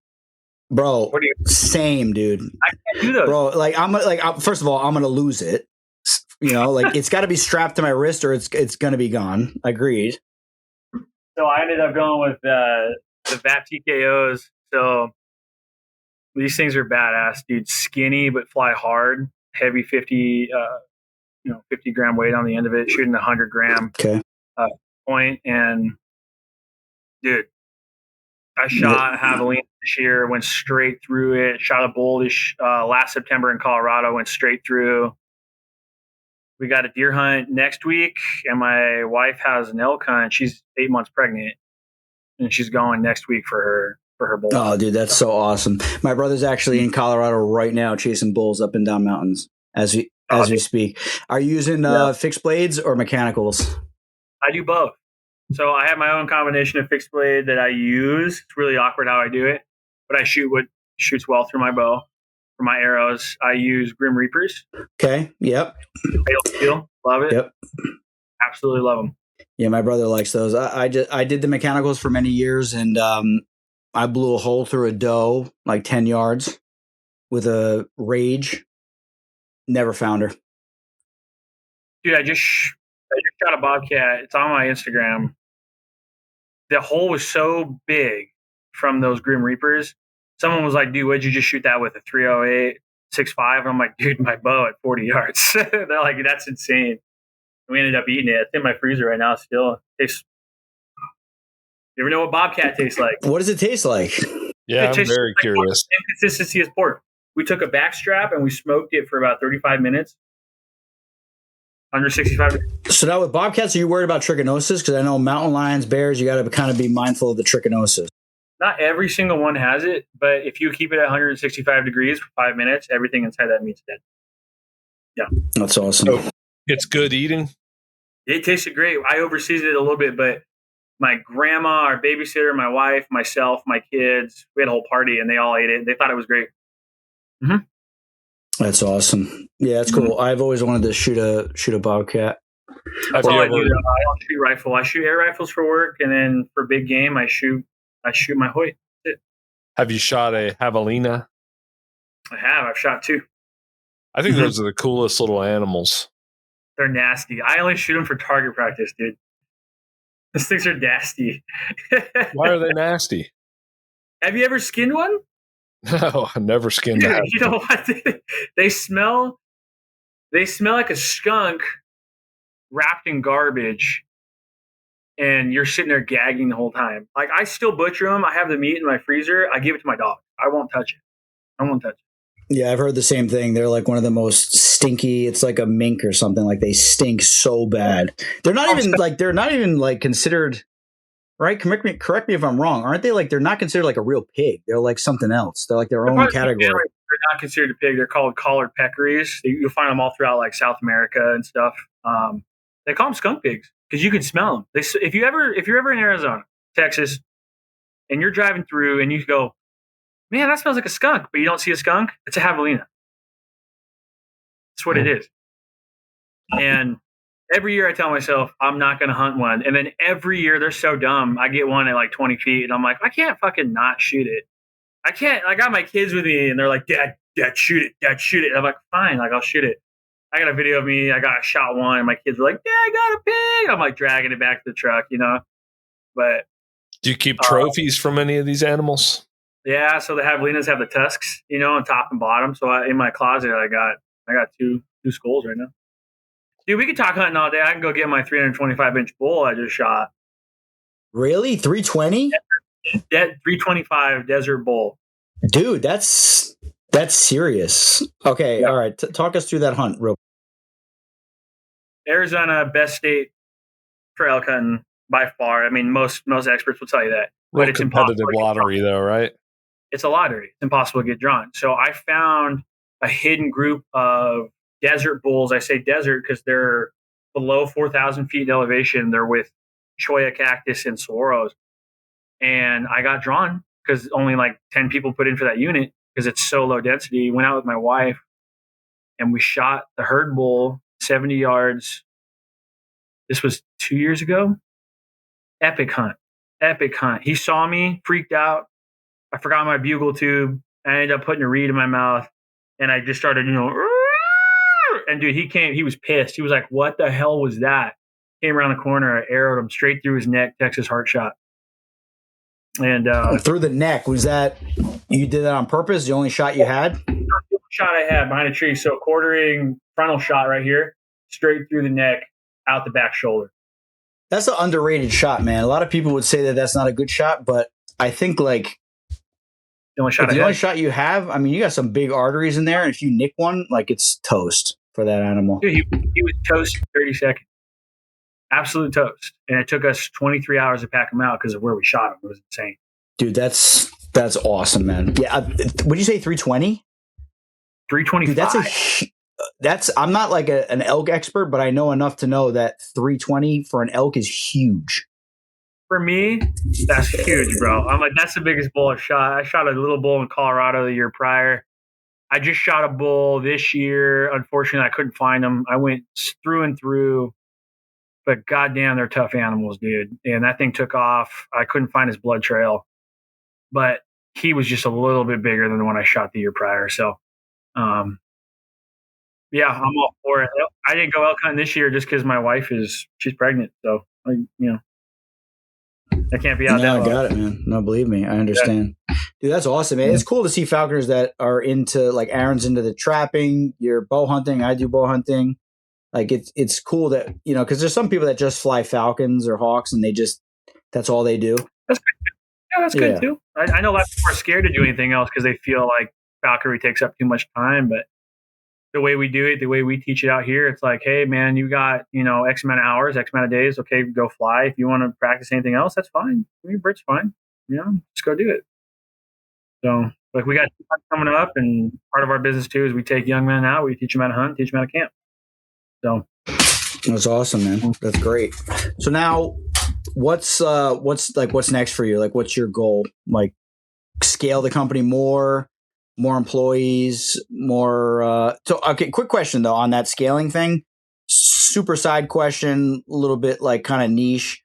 Bro, same, dude. I can't do those. Bro, first of all, I'm gonna lose it. You know, like it's got to be strapped to my wrist, or it's gonna be gone. Agreed. So I ended up going with the VAP TKOs. So these things are badass, dude. Skinny but fly hard. Heavy 50 gram weight on the end of it, shooting 100 gram point. And dude, I shot javelina this year, went straight through it. Shot a bull last September in Colorado, went straight through. We got a deer hunt next week, and my wife has an elk hunt. She's 8 months pregnant, and she's going next week for her bull. Oh, dude, that's so awesome. My brother's actually in Colorado right now chasing bulls up and down mountains as we speak. Are you using fixed blades or mechanicals? I do both. So I have my own combination of fixed blade that I use. It's really awkward how I do it, but I shoot what shoots well through my bow. For my arrows, I use Grim Reapers. Okay. Yep. Steel. Love it. Yep. Absolutely love them. Yeah, my brother likes those. I did the mechanicals for many years, and I blew a hole through a doe like 10 yards with a Rage. Never found her. Dude, I just shot a bobcat. It's on my Instagram. The hole was so big from those Grim Reapers. Someone was like, dude, what'd you just shoot that with, a 308, 6.5? And I'm like, dude, my bow at 40 yards. They're like, that's insane. And we ended up eating it. It's in my freezer right now still. You ever know what bobcat tastes like? What does it taste like? Yeah, I'm very curious. Same consistency as pork. We took a back strap and we smoked it for about 35 minutes. Under 65 degrees. So now with bobcats, are you worried about trichinosis? Because I know mountain lions, bears, you got to kind of be mindful of the trichinosis. Not every single one has it, but if you keep it at 165 degrees for 5 minutes, everything inside that meat's dead. Yeah. That's awesome. So it's good eating? It tasted great. I overseasoned it a little bit, but my grandma, our babysitter, my wife, myself, my kids, we had a whole party and they all ate it. They thought it was great. Mm-hmm. That's awesome. Yeah, that's cool. Mm-hmm. I've always wanted to shoot a bobcat. That's all I do. I don't shoot rifle. I shoot air rifles for work, and then for big game, I shoot my Hoyt. Have you shot a javelina? I have. I've shot 2. I think those are the coolest little animals. They're nasty. I only shoot them for target practice, dude. These things are nasty. Why are they nasty? Have you ever skinned one? No, I never skinned that. You know what? They smell like a skunk wrapped in garbage, and you're sitting there gagging the whole time. Like, I still butcher them. I have the meat in my freezer. I give it to my dog. I won't touch it. Yeah, I've heard the same thing. They're like one of the most stinky. It's like a mink or something. Like, they stink so bad. They're not even considered. Right? Correct me if I'm wrong. Aren't they they're not considered like a real pig? They're like something else. They're like their own category. They're not considered a pig. They're called collared peccaries. You'll find them all throughout like South America and stuff. They call them skunk pigs because you can smell them. If you're ever in Arizona, Texas, and you're driving through and you go, man, that smells like a skunk, but you don't see a skunk, it's a javelina. That's what it is. And every year I tell myself I'm not going to hunt one. And then every year they're so dumb. I get one at like 20 feet and I'm like, I can't fucking not shoot it. I can't. I got my kids with me and they're like, Dad, shoot it. Dad, shoot it. And I'm like, fine. Like, I'll shoot it. I got a video of me. I shot one. And my kids were like, Dad, I got a pig. I'm like dragging it back to the truck, But do you keep trophies from any of these animals? Yeah. So the javelinas have the tusks, on top and bottom. So in my closet, I got two skulls right now. Dude, we could talk hunting all day. I can go get my 325-inch bull I just shot. Really? 320? That 325 Desert Bull. Dude, that's serious. Okay, all right. Talk us through that hunt, real. Arizona, best state for elk hunting by far. I mean, most experts will tell you that. Real But it's competitive impossible. lottery, though, right? It's a lottery. It's impossible to get drawn. So I found a hidden group of desert bulls. I say desert because they're below 4,000 feet in elevation. They're with cholla cactus and saguaros. And I got drawn because only like 10 people put in for that unit because it's so low density. Went out with my wife and we shot the herd bull 70 yards. This was 2 years ago. Epic hunt. He saw me, freaked out. I forgot my bugle tube. I ended up putting a reed in my mouth and I just started, and dude, he was pissed. He was like, what the hell was that? Came around the corner. I arrowed him straight through his neck, Texas heart shot. And through the neck. Was that, you did that on purpose? The only shot you had? Shot I had behind a tree. So quartering frontal shot right here, straight through the neck, out the back shoulder. That's an underrated shot, man. A lot of people would say that that's not a good shot, but I think like the only shot you have, I mean, you got some big arteries in there, and if you nick one, like it's toast for that animal. Dude, he was toast in 30 seconds. Absolute toast. And it took us 23 hours to pack him out because of where we shot him. It was insane. Dude, that's awesome, man. Yeah, would you say 320? 325. Dude, that's I'm not like an elk expert, but I know enough to know that 320 for an elk is huge. For me, that's huge, bro. I'm like, that's the biggest bull I've shot. I shot a little bull in Colorado the year prior. I just shot a bull this year. Unfortunately, I couldn't find them. I went through and through, but goddamn, they're tough animals, dude. And that thing took off. I couldn't find his blood trail, but he was just a little bit bigger than the one I shot the year prior. So, yeah, I'm all for it. I didn't go elk hunting this year just because my wife she's pregnant. So, I can't be out there. No, I got it, man. No, believe me, I understand. Yeah. Dude, that's awesome, man. It's cool to see falconers that are into, like Aaron's into the trapping, you're bow hunting, I do bow hunting. Like it's cool that, because there's some people that just fly falcons or hawks and that's all they do. That's good. Yeah, that's good too. I know a lot of people are scared to do anything else because they feel like falconry takes up too much time, but the way we do it, the way we teach it out here, it's like, hey, man, you got, X amount of hours, X amount of days. Okay, go fly. If you want to practice anything else, that's fine. Your bird's fine. Just go do it. So, like, we got coming up, and part of our business too is we take young men out, we teach them how to hunt, teach them how to camp. So that's awesome, man. That's great. So now, what's next for you? Like, what's your goal? Like, scale the company more employees, more. So, okay, quick question though on that scaling thing. Super side question, a little bit like kind of niche.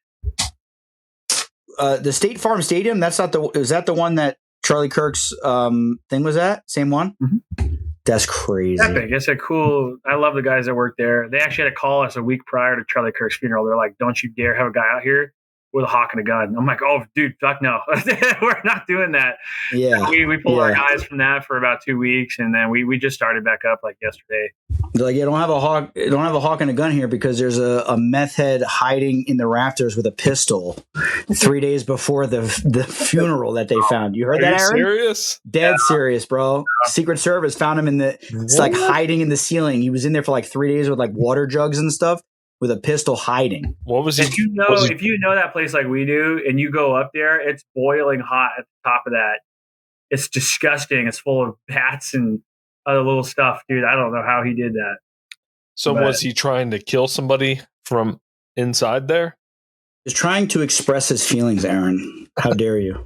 The State Farm Stadium. Is that the one that Charlie Kirk's thing was at? Same one. Mm-hmm. That's crazy. Epic. It's a cool. I love the guys that work there. They actually had to call us a week prior to Charlie Kirk's funeral. They're like, "Don't you dare have a guy out here with a hawk and a gun." I'm like, "Oh, dude, fuck no, we're not doing that." Yeah, we pulled our guys from that for about 2 weeks, and then we just started back up like yesterday. They're like, don't have a hawk and a gun here because there's a meth head hiding in the rafters with a pistol 3 days before the funeral that they found. You heard that, Aaron? Serious? Dead serious, bro. Secret Service found him it's like hiding in the ceiling. He was in there for like 3 days with like water jugs and stuff with a pistol hiding. What was he? If you know that place like we do and you go up there, it's boiling hot at the top of that. It's disgusting. It's full of bats and other little stuff, dude. I don't know how he did that. So was he trying to kill somebody from inside there? He's trying to express his feelings, Aaron. How dare you?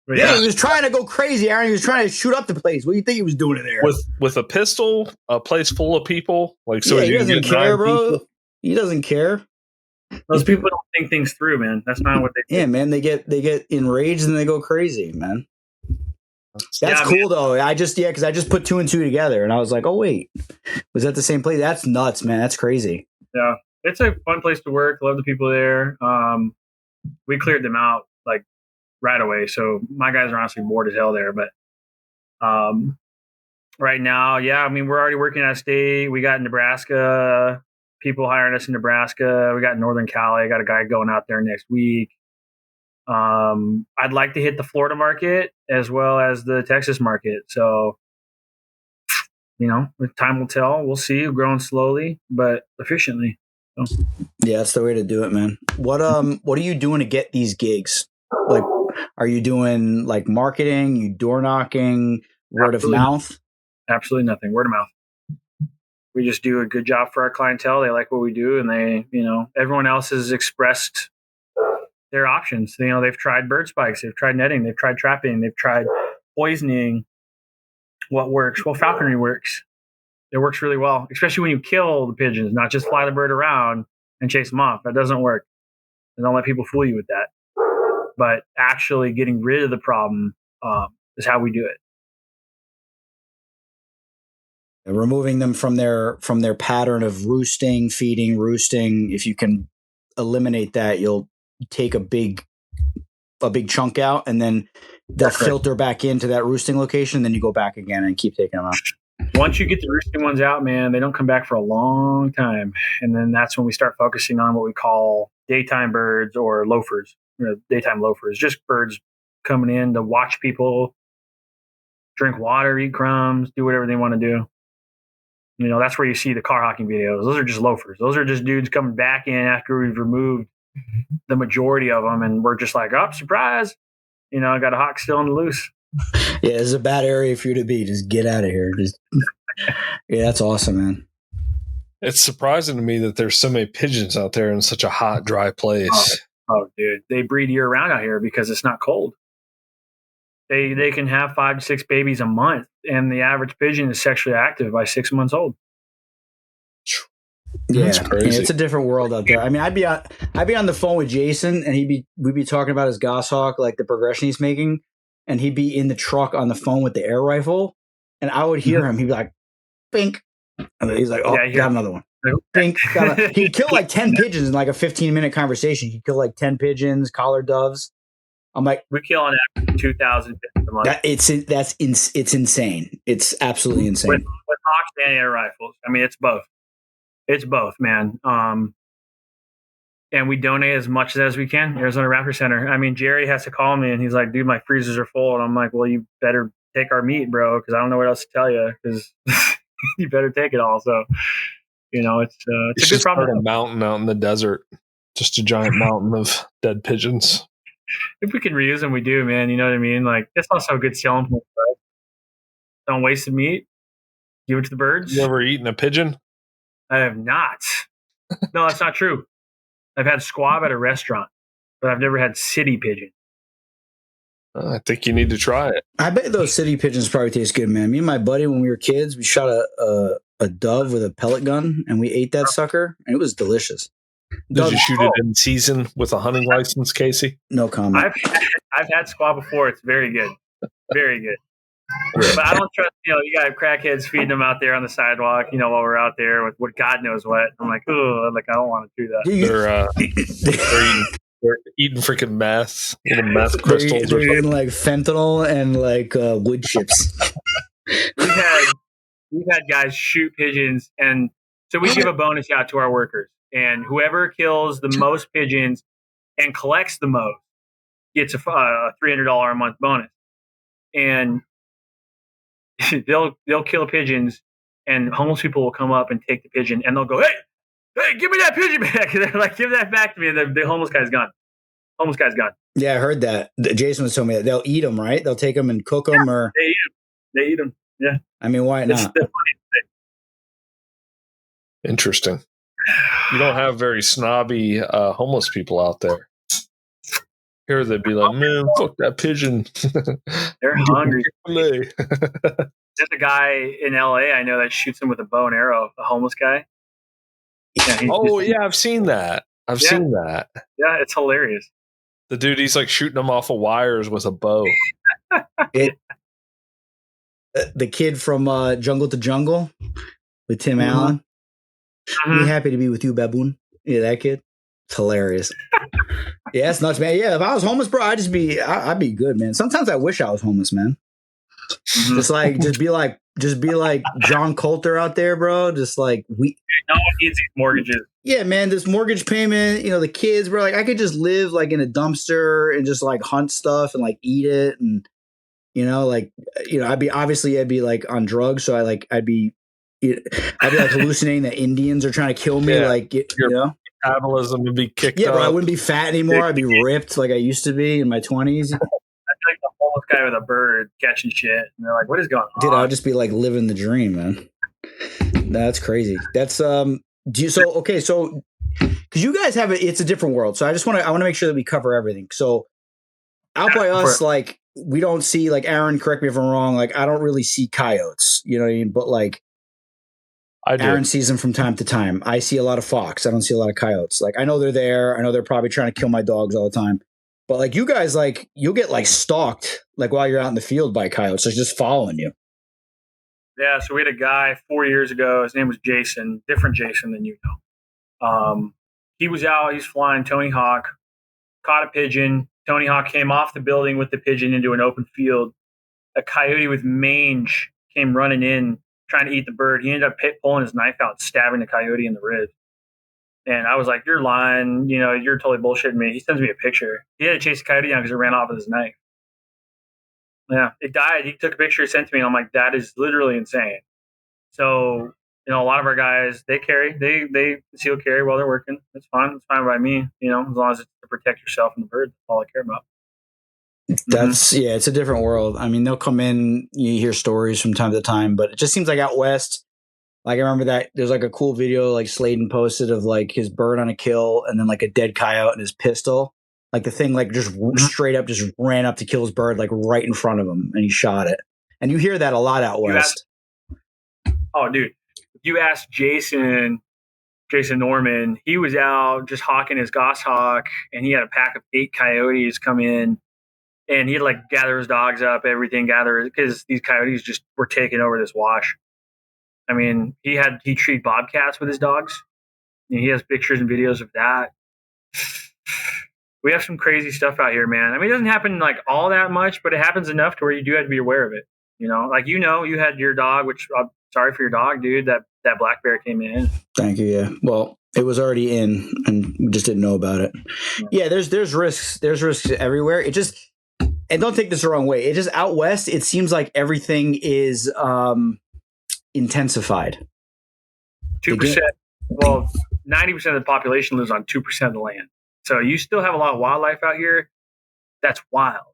Yeah, he was trying to go crazy, Aaron. He was trying to shoot up the place. What do you think he was doing in there? With a pistol, a place full of people? Like, so he doesn't care, bro. People? He doesn't care. Those people don't think things through, man. That's not what they do. Yeah, man. They get enraged and they go crazy, man. That's cool, though. Because I just put 2 and 2 together, and I was like, oh wait, was that the same place? That's nuts, man. That's crazy. Yeah, it's a fun place to work. Love the people there. We cleared them out like right away, so my guys are honestly bored as hell there. But right now, yeah, I mean, we're already working out of state. We got Nebraska people hiring us in Nebraska. We got Northern Cali. I got a guy going out there next week. I'd like to hit the Florida market as well as the Texas market. So, time will tell. We'll see. We're growing slowly but efficiently. So. Yeah, that's the way to do it, man. What are you doing to get these gigs? Like, are you doing like marketing? You door knocking, word of mouth? Absolutely nothing. Word of mouth. We just do a good job for our clientele. They like what we do, and they, everyone else has expressed their options. They've tried bird spikes, they've tried netting, they've tried trapping, they've tried poisoning. What works? Well, falconry works. It works really well, especially when you kill the pigeons, not just fly the bird around and chase them off. That doesn't work. And don't let people fool you with that. But actually getting rid of the problem is how we do it. Removing them from their pattern of roosting, feeding, roosting. If you can eliminate that, you'll take a big chunk out, and then they'll filter back into that roosting location. Then you go back again and keep taking them out. Once you get the roosting ones out, man, they don't come back for a long time. And then that's when we start focusing on what we call daytime birds or loafers, daytime loafers, just birds coming in to watch people drink water, eat crumbs, do whatever they want to do. That's where you see the car hawking videos. Those are just loafers. Those are just dudes coming back in after we've removed the majority of them. And we're just like, oh, surprise. I got a hawk still on the loose. Yeah, it's a bad area for you to be. Just get out of here. Yeah, that's awesome, man. It's surprising to me that there's so many pigeons out there in such a hot, dry place. Oh, dude. They breed year round out here because it's not cold. They can have 5 to 6 babies a month, and the average pigeon is sexually active by 6 months old. Yeah, it's a different world out there. I mean, I'd be on the phone with Jason, and we'd be talking about his goshawk, like the progression he's making, and he'd be in the truck on the phone with the air rifle, and I would hear him. He'd be like, "Bink," and he's like, "Oh, got another one." Bink. He'd kill like 10 pigeons in like a 15-minute conversation. He'd kill like 10 pigeons, collared doves. I'm like, we kill on average 2,000 pigeons a month. It's insane. It's absolutely insane. With hawks and air rifles. I mean, it's both. It's both, man. And we donate as much as we can. Arizona Raptor Center. I mean, Jerry has to call me, and he's like, "Dude, my freezers are full." And I'm like, "Well, you better take our meat, bro, because I don't know what else to tell you. Because you better take it all." So, it's a good problem. A mountain out in the desert, just a giant mountain of dead pigeons. If we can reuse them, we do, man. You know what I mean? Like, that's also a good selling point. Right? Don't waste the meat. Give it to the birds. You ever eaten a pigeon? I have not. No, that's not true. I've had squab at a restaurant, but I've never had city pigeon. I think you need to try it. I bet those city pigeons probably taste good, man. Me and my buddy, when we were kids, we shot a dove with a pellet gun, and we ate that sucker, and it was delicious. Did you shoot it in season with a hunting license, Casey? No comment. I've had squab before. It's very good. Very good. But I don't trust, you got crackheads feeding them out there on the sidewalk, while we're out there with what God knows what. I'm like, oh, I don't want to do that. They're eating freaking meth, little meth crystals. They're eating like fentanyl and like wood chips. We've had guys shoot pigeons, and so we give a bonus out to our workers. And whoever kills the most pigeons and collects the most gets a $300 a month bonus. And they'll kill pigeons, and homeless people will come up and take the pigeon, and they'll go, hey, give me that pigeon back. And they're like, give that back to me. And the homeless guy's gone. Yeah, I heard that. Jason was telling me that they'll eat them, right? They'll take them and cook them, or they eat them. Yeah. I mean, why not? Interesting. You don't have very snobby homeless people out there. Here they'd be like, "Man, fuck that pigeon." They're hungry. There's a guy in LA I know that shoots them with a bow and arrow, a homeless guy. Yeah, I've seen that. I've seen that. Yeah, it's hilarious. The dude, he's like shooting them off of wires with a bow. The kid from Jungle to Jungle with Tim Allen. Mm-hmm. Be happy to be with you, baboon. Yeah, that kid. It's hilarious. Yeah, it's nuts, man. Yeah, if I was homeless, bro, I'd be good, man. Sometimes I wish I was homeless, man. Just be like John Coulter out there, bro. Just like no one needs these mortgages. Yeah, man, this mortgage payment, the kids, bro, like I could just live like in a dumpster and just like hunt stuff and like eat it. And, I'd be like on drugs. So I'd be like hallucinating that Indians are trying to kill me. Your metabolism would be kicked Yeah, up. bro, I wouldn't be fat anymore. I'd be ripped like I used to be in my 20s. I'd be like the homeless guy with a bird catching shit. And they're like, what is going on? Dude, I would just be like living the dream, man. That's crazy. That's, so, because you guys have it's a different world. So I want to make sure that we cover everything. So out by us, like, we don't see, like, Aaron, correct me if I'm wrong, like, I don't really see coyotes, you know what I mean? But like, Aaron sees them from time to time. I see a lot of fox. I don't see a lot of coyotes. Like, I know they're there. I know they're probably trying to kill my dogs all the time. But like, you guys, like, you'll get like stalked, like, while you're out in the field by coyotes. They're just following you. Yeah. So we had a guy 4 years ago. His name was Jason, different Jason than you know. He was out. He's flying Tony Hawk, caught a pigeon. Tony Hawk came off the building with the pigeon into an open field. A coyote with mange came running in, trying to eat the bird. He ended up pulling his knife out, stabbing the coyote in the ribs. And I was like, you're lying. You're totally bullshitting me. He sends me a picture. He had to chase the coyote down because it ran off with his knife. Yeah, it died. He took a picture, sent to me, and I'm like, that is literally insane. So, a lot of our guys, they conceal carry while they're working. It's fine. It's fine by me, as long as it's to protect yourself and the bird. That's all I care about. That's it's a different world. I mean, they'll come in, you hear stories from time to time, but it just seems like out west, like I remember that there's like a cool video like Sladen posted of like his bird on a kill and then like a dead coyote and his pistol. Like the thing like just straight up just ran up to kill his bird like right in front of him and he shot it. And you hear that a lot out west. Dude, if you ask Jason Norman, he was out just hawking his goshawk and he had a pack of 8 coyotes come in. And he'd like gather his dogs up, because these coyotes just were taking over this wash. I mean, he treated bobcats with his dogs. And he has pictures and videos of that. We have some crazy stuff out here, man. I mean, it doesn't happen like all that much, but it happens enough to where you do have to be aware of it. Like, you had your dog, which I'm sorry for your dog, dude, that black bear came in. Thank you. Yeah. Well, it was already in and we just didn't know about it. Yeah. There's risks. There's risks everywhere. It just, and don't take this the wrong way. It just out west, it seems like everything is intensified. 2%. Well, 90% of the population lives on 2% of the land. So you still have a lot of wildlife out here. That's wild.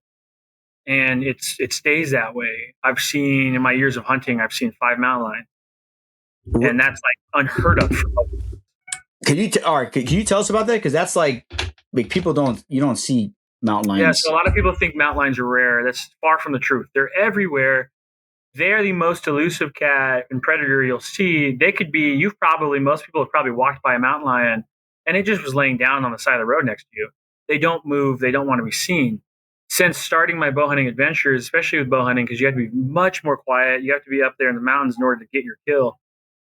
And it stays that way. I've seen, in my years of hunting, 5 mountain lions. And that's like unheard of. Can you tell us about that? Because that's like people you don't see mountain lions. Yeah, so a lot of people think mountain lions are rare. That's far from the truth. They're everywhere. They're the most elusive cat and predator you'll see. They could be, most people have probably walked by a mountain lion and it just was laying down on the side of the road next to you. They don't move. They don't want to be seen. Since starting my bow hunting adventures, especially with bow hunting, because you have to be much more quiet. You have to be up there in the mountains in order to get your kill.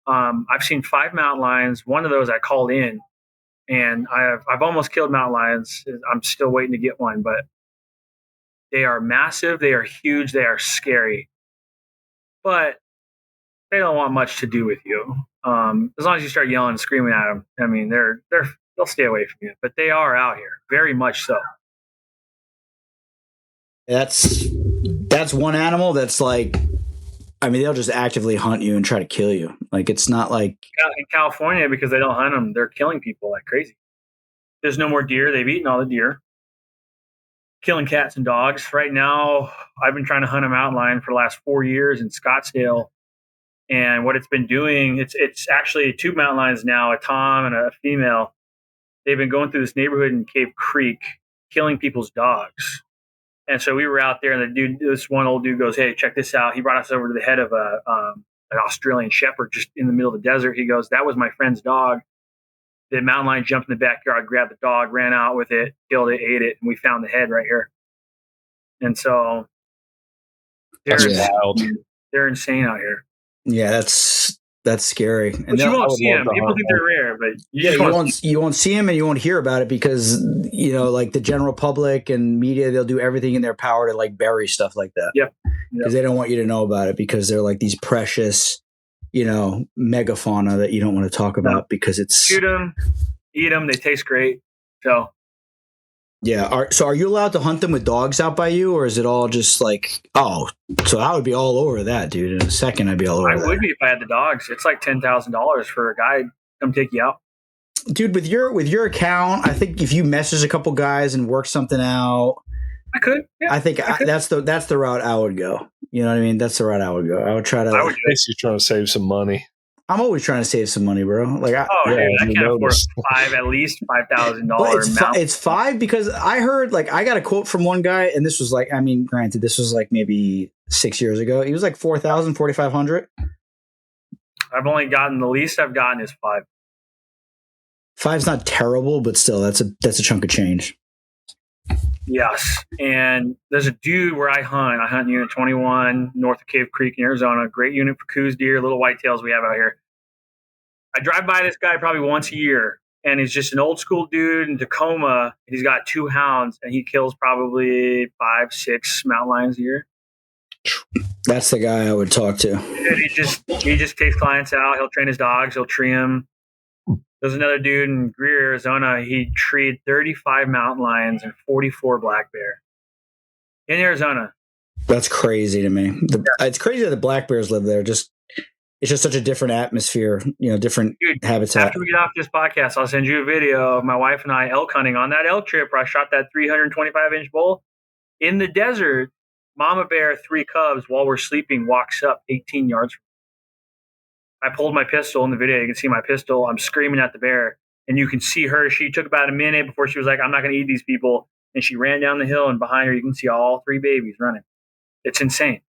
I've seen 5 mountain lions. One of those I called in. And I've almost killed mountain lions. I'm still waiting to get one, but they are massive. They are huge. They are scary, but they don't want much to do with you. As long as you start yelling and screaming at them, I mean, they'll stay away from you, but they are out here very much so. That's one animal that's like, I mean, they'll just actively hunt you and try to kill you. Like, it's not like in California, because they don't hunt them, they're killing people like crazy. There's no more deer. They've eaten all the deer. Killing cats and dogs. Right now, I've been trying to hunt a mountain lion for the last 4 years in Scottsdale. And what it's been doing, it's actually 2 mountain lions now, a tom and a female. They've been going through this neighborhood in Cave Creek, killing people's dogs. And so we were out there, and this one old dude goes, "Hey, check this out." He brought us over to the head of an Australian shepherd just in the middle of the desert. He goes, "That was my friend's dog." The mountain lion jumped in the backyard, grabbed the dog, ran out with it, killed it, ate it, and we found the head right here. And so that's wild. They're insane out here. Yeah, that's That's scary. But you won't see them. People think they're rare, but you won't see them and you won't hear about it because, like the general public and media, they'll do everything in their power to like bury stuff like that. Yep. Because they don't want you to know about it because they're like these precious, megafauna that you don't want to talk about because it's... Shoot them, eat them, they taste great. So... Yeah. So are you allowed to hunt them with dogs out by you, or is it all just like, so I would be all over that, dude. In a second, I'd be all over that. I would be if I had the dogs. It's like $10,000 for a guy to come take you out. Dude, with your account, I think if you message a couple guys and work something out, I could. Yeah, I think that's the route I would go. You know what I mean? That's the route I would go. I would try to. I would basically trying to save some money. I'm always trying to save some money, bro. Like, dude, I can't afford at least $5,000. It's $5 because I heard, like, I got a quote from one guy, and this was like, granted, this was like maybe 6 years ago. He was like $4,000, $4,500. I've only gotten the least I've gotten is $5. $5's not terrible, but still, that's a chunk of change. Yes, and there's a dude where I hunt. I hunt Unit 21 north of Cave Creek in Arizona. Great unit for coos, deer, little whitetails we have out here. I drive by this guy probably once a year, and he's just an old school dude in Tacoma. He's got 2 hounds, and he kills probably 5-6 mountain lions a year. That's the guy I would talk to. And he just takes clients out. He'll train his dogs. He'll tree them. There's another dude in Greer, Arizona. He treed 35 mountain lions and 44 black bear in Arizona. That's crazy to me. It's crazy that the black bears live there. It's just such a different atmosphere, different habitat. After we get off this podcast, I'll send you a video of my wife and I elk hunting on that elk trip where I shot that 325-inch bull. In the desert, mama bear, 3 cubs, while we're sleeping, walks up 18 yards from me. I pulled my pistol in the video. You can see my pistol. I'm screaming at the bear, and you can see her. She took about a minute before she was like, I'm not going to eat these people. And she ran down the hill, and behind her, you can see all 3 babies running. It's insane.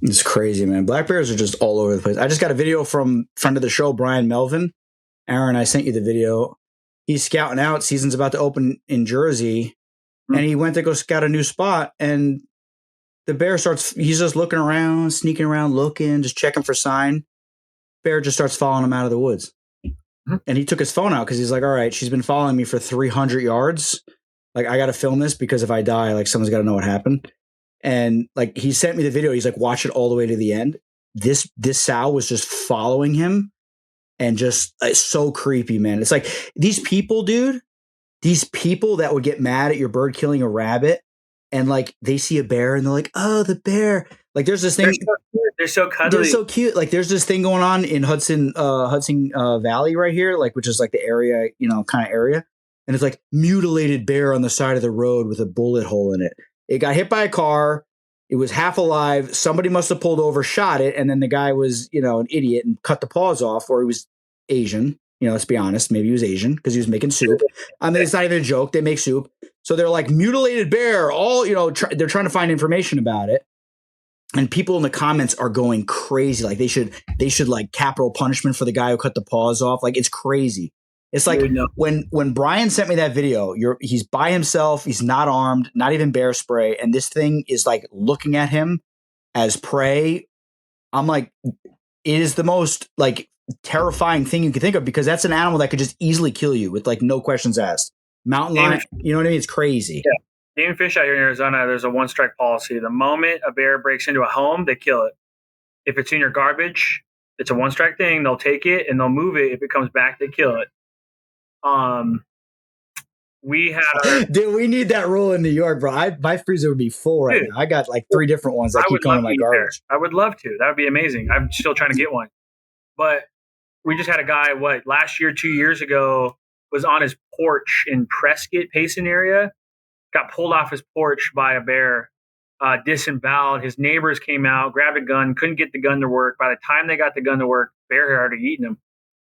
It's crazy, man. Black bears are just all over the place. I just got a video from friend of the show, Brian Melvin. Aaron, I sent you the video. He's scouting out. Season's about to open in Jersey, and he went to go scout a new spot, and the bear he's just looking around, sneaking around, looking, just checking for sign. Bear just starts following him out of the woods. And he took his phone out because he's like, all right, she's been following me for 300 yards. Like, I got to film this because if I die, like, someone's got to know what happened. And like, he sent me the video. He's like, watch it all the way to the end. This sow was just following him and just it's so creepy, man. It's like these people, dude, that would get mad at your bird killing a rabbit and like they see a bear and they're like, oh, the bear. Like there's this thing. They're so cuddly. They're so cute. Like there's this thing going on in Hudson Valley right here, like which is like the area, kind of area. And it's like mutilated bear on the side of the road with a bullet hole in it. It got hit by a car. It was half alive. Somebody must have pulled over, shot it, and then the guy was, an idiot and cut the paws off, or he was Asian. Let's be honest. Maybe he was Asian because he was making soup. I mean, it's not even a joke. They make soup. So they're like mutilated bear. All they're trying to find information about it. And people in the comments are going crazy. Like they should like capital punishment for the guy who cut the paws off. Like it's crazy. It's like when Brian sent me that video, he's by himself. He's not armed, not even bear spray. And this thing is like looking at him as prey. I'm like, it is the most like terrifying thing you can think of because that's an animal that could just easily kill you with like no questions asked. Mountain lion, you know what I mean? It's crazy. Yeah. Game and fish out here in Arizona, there's a 1-strike policy. The moment a bear breaks into a home, they kill it. If it's in your garbage, it's a 1-strike thing. They'll take it and they'll move it. If it comes back, they kill it. We have dude, we need that rule in New York, bro. My freezer would be full right now. I got like 3 different ones that keep coming in my garbage. I would love to. That would be amazing. I'm still trying to get one. But we just had a guy, last year, 2 years ago, was on his porch in Prescott, Payson area. Got pulled off his porch by a bear, disemboweled. His neighbors came out, grabbed a gun, couldn't get the gun to work. By the time they got the gun to work, bear had already eaten him.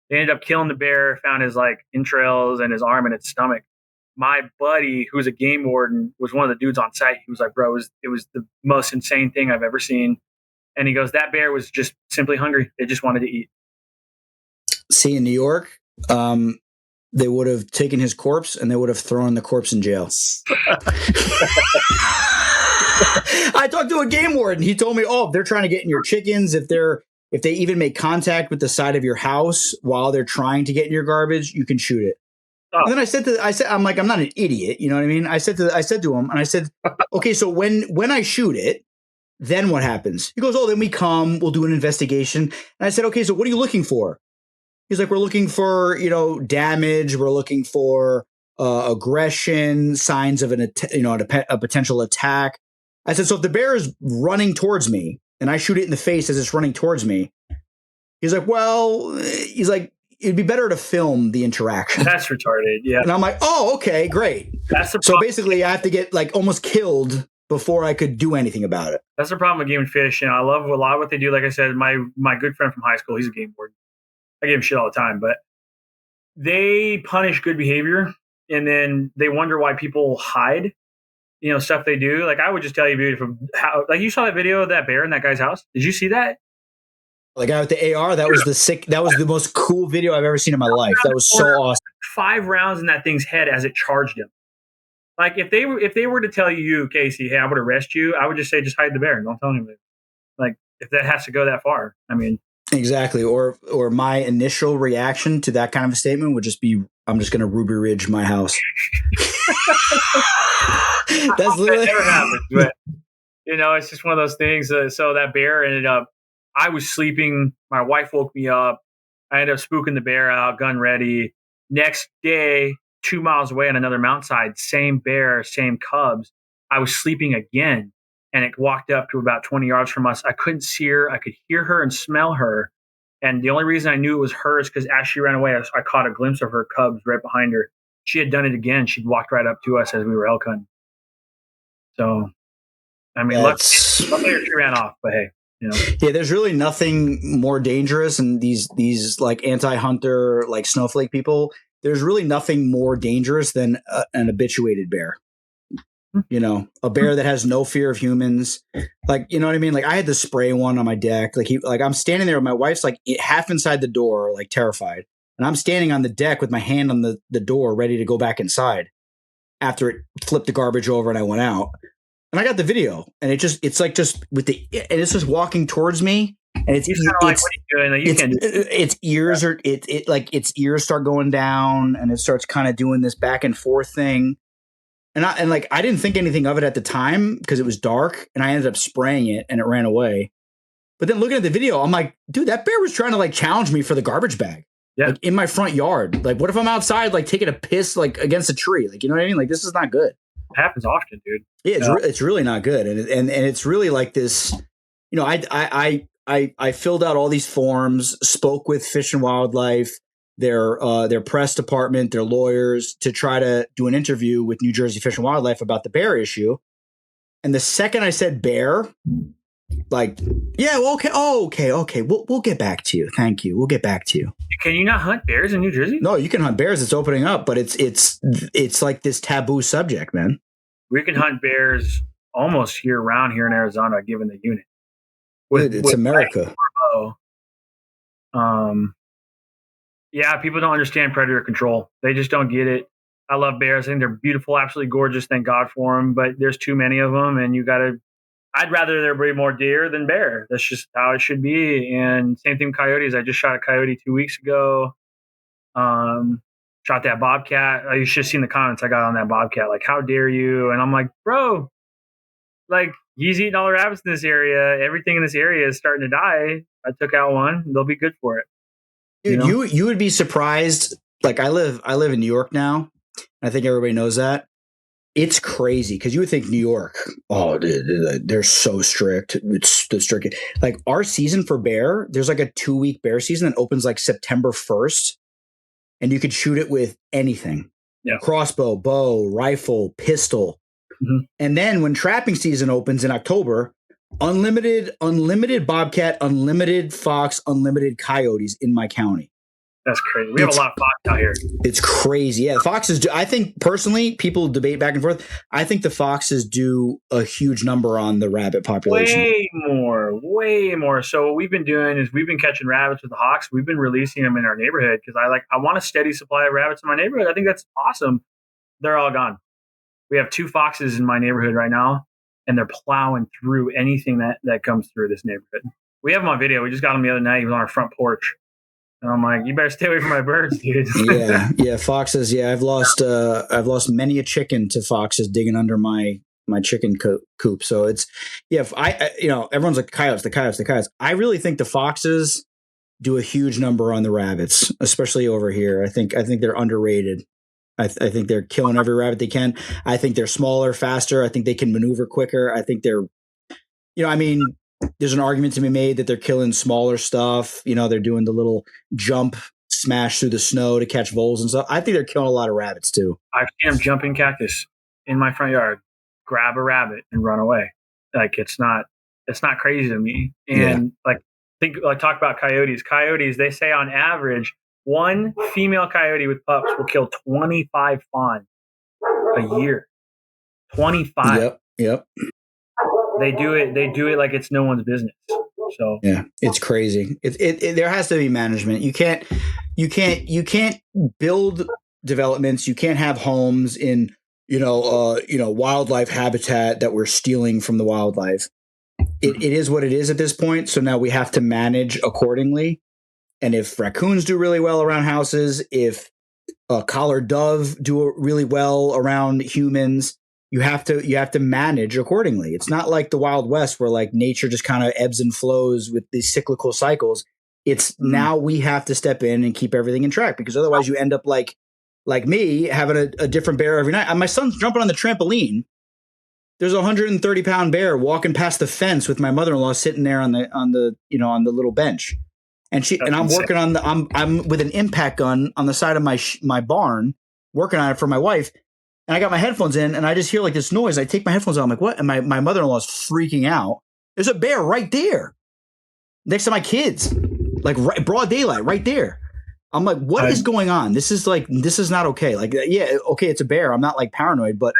They ended up killing the bear, found his entrails and his arm and its stomach. My buddy, who's a game warden, was one of the dudes on site. He was like, bro, it was the most insane thing I've ever seen. And he goes, that bear was just simply hungry. It just wanted to eat. See, in New York, they would have taken his corpse and they would have thrown the corpse in jail. I talked to a game warden. He told me, they're trying to get in your chickens. If they're If they even make contact with the side of your house while they're trying to get in your garbage, you can shoot it. Oh. And then I'm like, I'm not an idiot. You know what I mean? I said to him, and I said, okay, so when I shoot it, then what happens? He goes, oh, then we come, we'll do an investigation. And I said, okay, so what are you looking for? He's like, we're looking for, damage. We're looking for aggression, signs of a potential attack. I said, so if the bear is running towards me and I shoot it in the face as it's running towards me, he's like, it'd be better to film the interaction. That's retarded. Yeah. And I'm like, oh, okay, great. So basically I have to get like almost killed before I could do anything about it. That's the problem with game and fish. I love a lot of what they do. Like I said, my good friend from high school, he's a game warden. I give him shit all the time, but they punish good behavior, and then they wonder why people hide, stuff they do. Like I would just tell you, like you saw that video of that bear in that guy's house. Did you see that? The guy with the AR, that was the most cool video I've ever seen in my life. That was so awesome. 5 rounds in that thing's head as it charged him. Like if they were to tell you, Casey, hey, I would arrest you, I would just say, just hide the bear and don't tell anybody. Like if that has to go that far, I mean. Exactly. Or my initial reaction to that kind of a statement would just be, I'm just going to Ruby Ridge my house. That's literally. That never happens, but it's just one of those things. So that bear ended up. I was sleeping. My wife woke me up. I ended up spooking the bear out, gun ready. Next day, 2 miles away on another mountainside, same bear, same cubs. I was sleeping again, and it walked up to about 20 yards from us. I couldn't see her. I could hear her and smell her. And the only reason I knew it was her is because as she ran away, I caught a glimpse of her cubs right behind her. She had done it again. She'd walked right up to us as we were elk hunting. So, I mean, luckily she ran off, but hey. Yeah, there's really nothing more dangerous, and these like anti-hunter, like snowflake people, there's really nothing more dangerous than an habituated bear. A bear that has no fear of humans. Like, you know what I mean? Like I had to spray one on my deck. Like I'm standing there, my wife's like half inside the door, like terrified. And I'm standing on the deck with my hand on the door, ready to go back inside after it flipped the garbage over and I went out. And I got the video, and it's just walking towards me, and it's like, what are you doing? Its ears are its ears start going down, and it starts kind of doing this back and forth thing. And I didn't think anything of it at the time because it was dark, and I ended up spraying it, and it ran away. But then looking at the video, I'm like, dude, that bear was trying to like challenge me for the garbage bag, like in my front yard. Like, what if I'm outside, like taking a piss, like against a tree? Like, you know what I mean? Like, this is not good. It happens often, dude. Yeah, it's really not good, and it's really like this. I filled out all these forms, spoke with Fish and Wildlife, their press department, their lawyers, to try to do an interview with New Jersey Fish and Wildlife about the bear issue. And the second I said bear, like, yeah, well, okay, we'll get back to you. Thank you. We'll get back to you. Can you not hunt bears in New Jersey? No, you can hunt bears. It's opening up, but it's like this taboo subject, man. We can hunt bears almost year round here in Arizona, given the unit. It's America. Yeah, people don't understand predator control. They just don't get it. I love bears. I think they're beautiful, absolutely gorgeous. Thank God for them. But there's too many of them, and I'd rather there be more deer than bear. That's just how it should be. And same thing with coyotes. I just shot a coyote 2 weeks ago. Shot that bobcat. You should have seen the comments I got on that bobcat. Like, how dare you? And I'm like, bro, like, he's eating all the rabbits in this area. Everything in this area is starting to die. I took out one. They'll be good for it. Dude, you would be surprised. Like, I live in New York now. I think everybody knows that. It's crazy because you would think New York, oh, dude, they're so strict. It's the strict. Like our season for bear, there's like a 2-week bear season that opens like September 1st, and you could shoot it with anything: crossbow, bow, rifle, pistol. Mm-hmm. And then when trapping season opens in October, unlimited bobcat, unlimited fox, unlimited coyotes in my county. That's crazy. We have a lot of fox out here. It's crazy. Yeah, foxes do. I think personally, people debate back and forth. I think the foxes do a huge number on the rabbit population. Way more. So what we've been doing is we've been catching rabbits with the hawks. We've been releasing them in our neighborhood because I want a steady supply of rabbits in my neighborhood. I think that's awesome. They're all gone. We have 2 foxes in my neighborhood right now, and they're plowing through anything that comes through this neighborhood. We have him on video. We just got him the other night. He was on our front porch. And I'm like, you better stay away from my birds, dude. Yeah. Foxes. Yeah, I've lost many a chicken to foxes digging under my chicken coop. So it's, everyone's like the coyotes. I really think the foxes do a huge number on the rabbits, especially over here. I think they're underrated. I think they're killing every rabbit they can. I think they're smaller, faster. I think they can maneuver quicker. I think they're, there's an argument to be made that they're killing smaller stuff. They're doing the little jump smash through the snow to catch voles and stuff. I think they're killing a lot of rabbits too. I've seen them jumping cactus in my front yard, grab a rabbit and run away. Like it's not crazy to me. And talk about coyotes. Coyotes, they say on average, one female coyote with pups will kill 25 fawn a year. 25. Yep. They do it like it's no one's business. So yeah, it's crazy. There has to be management. You can't build developments. You can't have homes in wildlife habitat that we're stealing from the wildlife. It is what it is at this point. So now we have to manage accordingly. And if raccoons do really well around houses, if a collared dove do really well around humans, you have to manage accordingly. It's not like the Wild West where like nature just kind of ebbs and flows with these cyclical cycles. It's now we have to step in and keep everything in track, because otherwise you end up like me having a different bear every night. My son's jumping on the trampoline. There's a 130-pound bear walking past the fence with my mother-in-law sitting there on the little bench. And I'm working on I'm with an impact gun on the side of my barn, working on it for my wife. And I got my headphones in, and I just hear like this noise. I take my headphones out. I'm like, what? And my mother-in-law is freaking out. There's a bear right there, next to my kids, like broad daylight, right there. I'm like, what is going on? This is not okay. Like, yeah, okay, it's a bear. I'm not like paranoid, but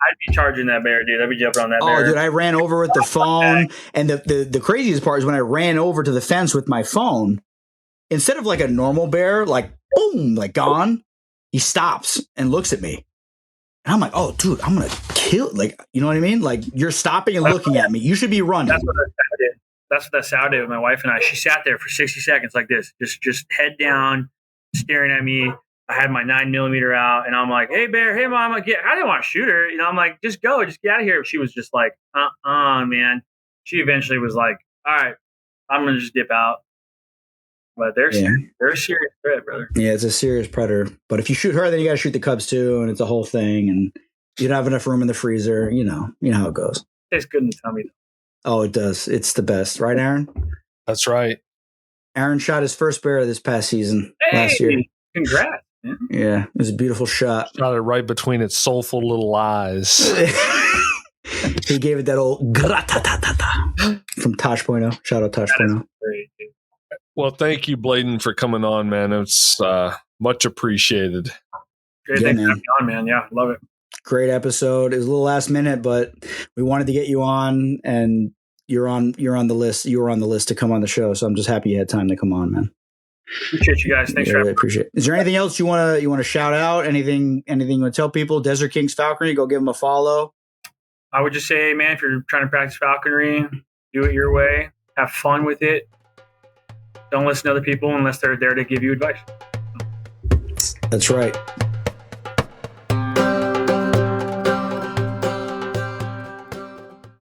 I'd be charging that bear, dude. I'd be jumping on that bear. Oh, dude, I ran over with the phone. And the craziest part is when I ran over to the fence with my phone, instead of like a normal bear, like, boom, like gone, he stops and looks at me. And I'm like, oh, dude, I'm going to kill. Like, you know what I mean? Like, you're stopping and looking at me. You should be running. That's what that sound did with my wife and I. She sat there for 60 seconds like this, just head down, staring at me. I had my 9mm out, and I'm like, hey, bear, hey, mama, I didn't want to shoot her. I'm like, just go, just get out of here. She was just like, man. She eventually was like, all right, I'm going to just dip out. But they're a serious threat, brother. Yeah, it's a serious predator. But if you shoot her, then you got to shoot the cubs too, and it's a whole thing. And you don't have enough room in the freezer. You know how it goes. It tastes good in the tummy. Oh, it does. It's the best, right, Aaron? That's right. Aaron shot his first bear this past season, last year. Congrats. Yeah, it was a beautiful shot. Shot it right between its soulful little eyes. He gave it that old gratatata from Tosh.0. Shout out Tosh.0. Great, dude. Well, thank you, Bladen, for coming on, man. It's much appreciated. Great, thanks for having me on, man. Yeah, love it. Great episode. It was a little last minute, but we wanted to get you on, and you're on the list. You were on the list to come on the show, so I'm just happy you had time to come on, man. Appreciate you guys. Thanks for having me. Appreciate it. Is there anything else you want to shout out? Anything you want to tell people? Desert Kings Falconry, go give them a follow. I would just say, man, if you're trying to practice falconry, do it your way. Have fun with it. Don't listen to other people unless they're there to give you advice. That's right.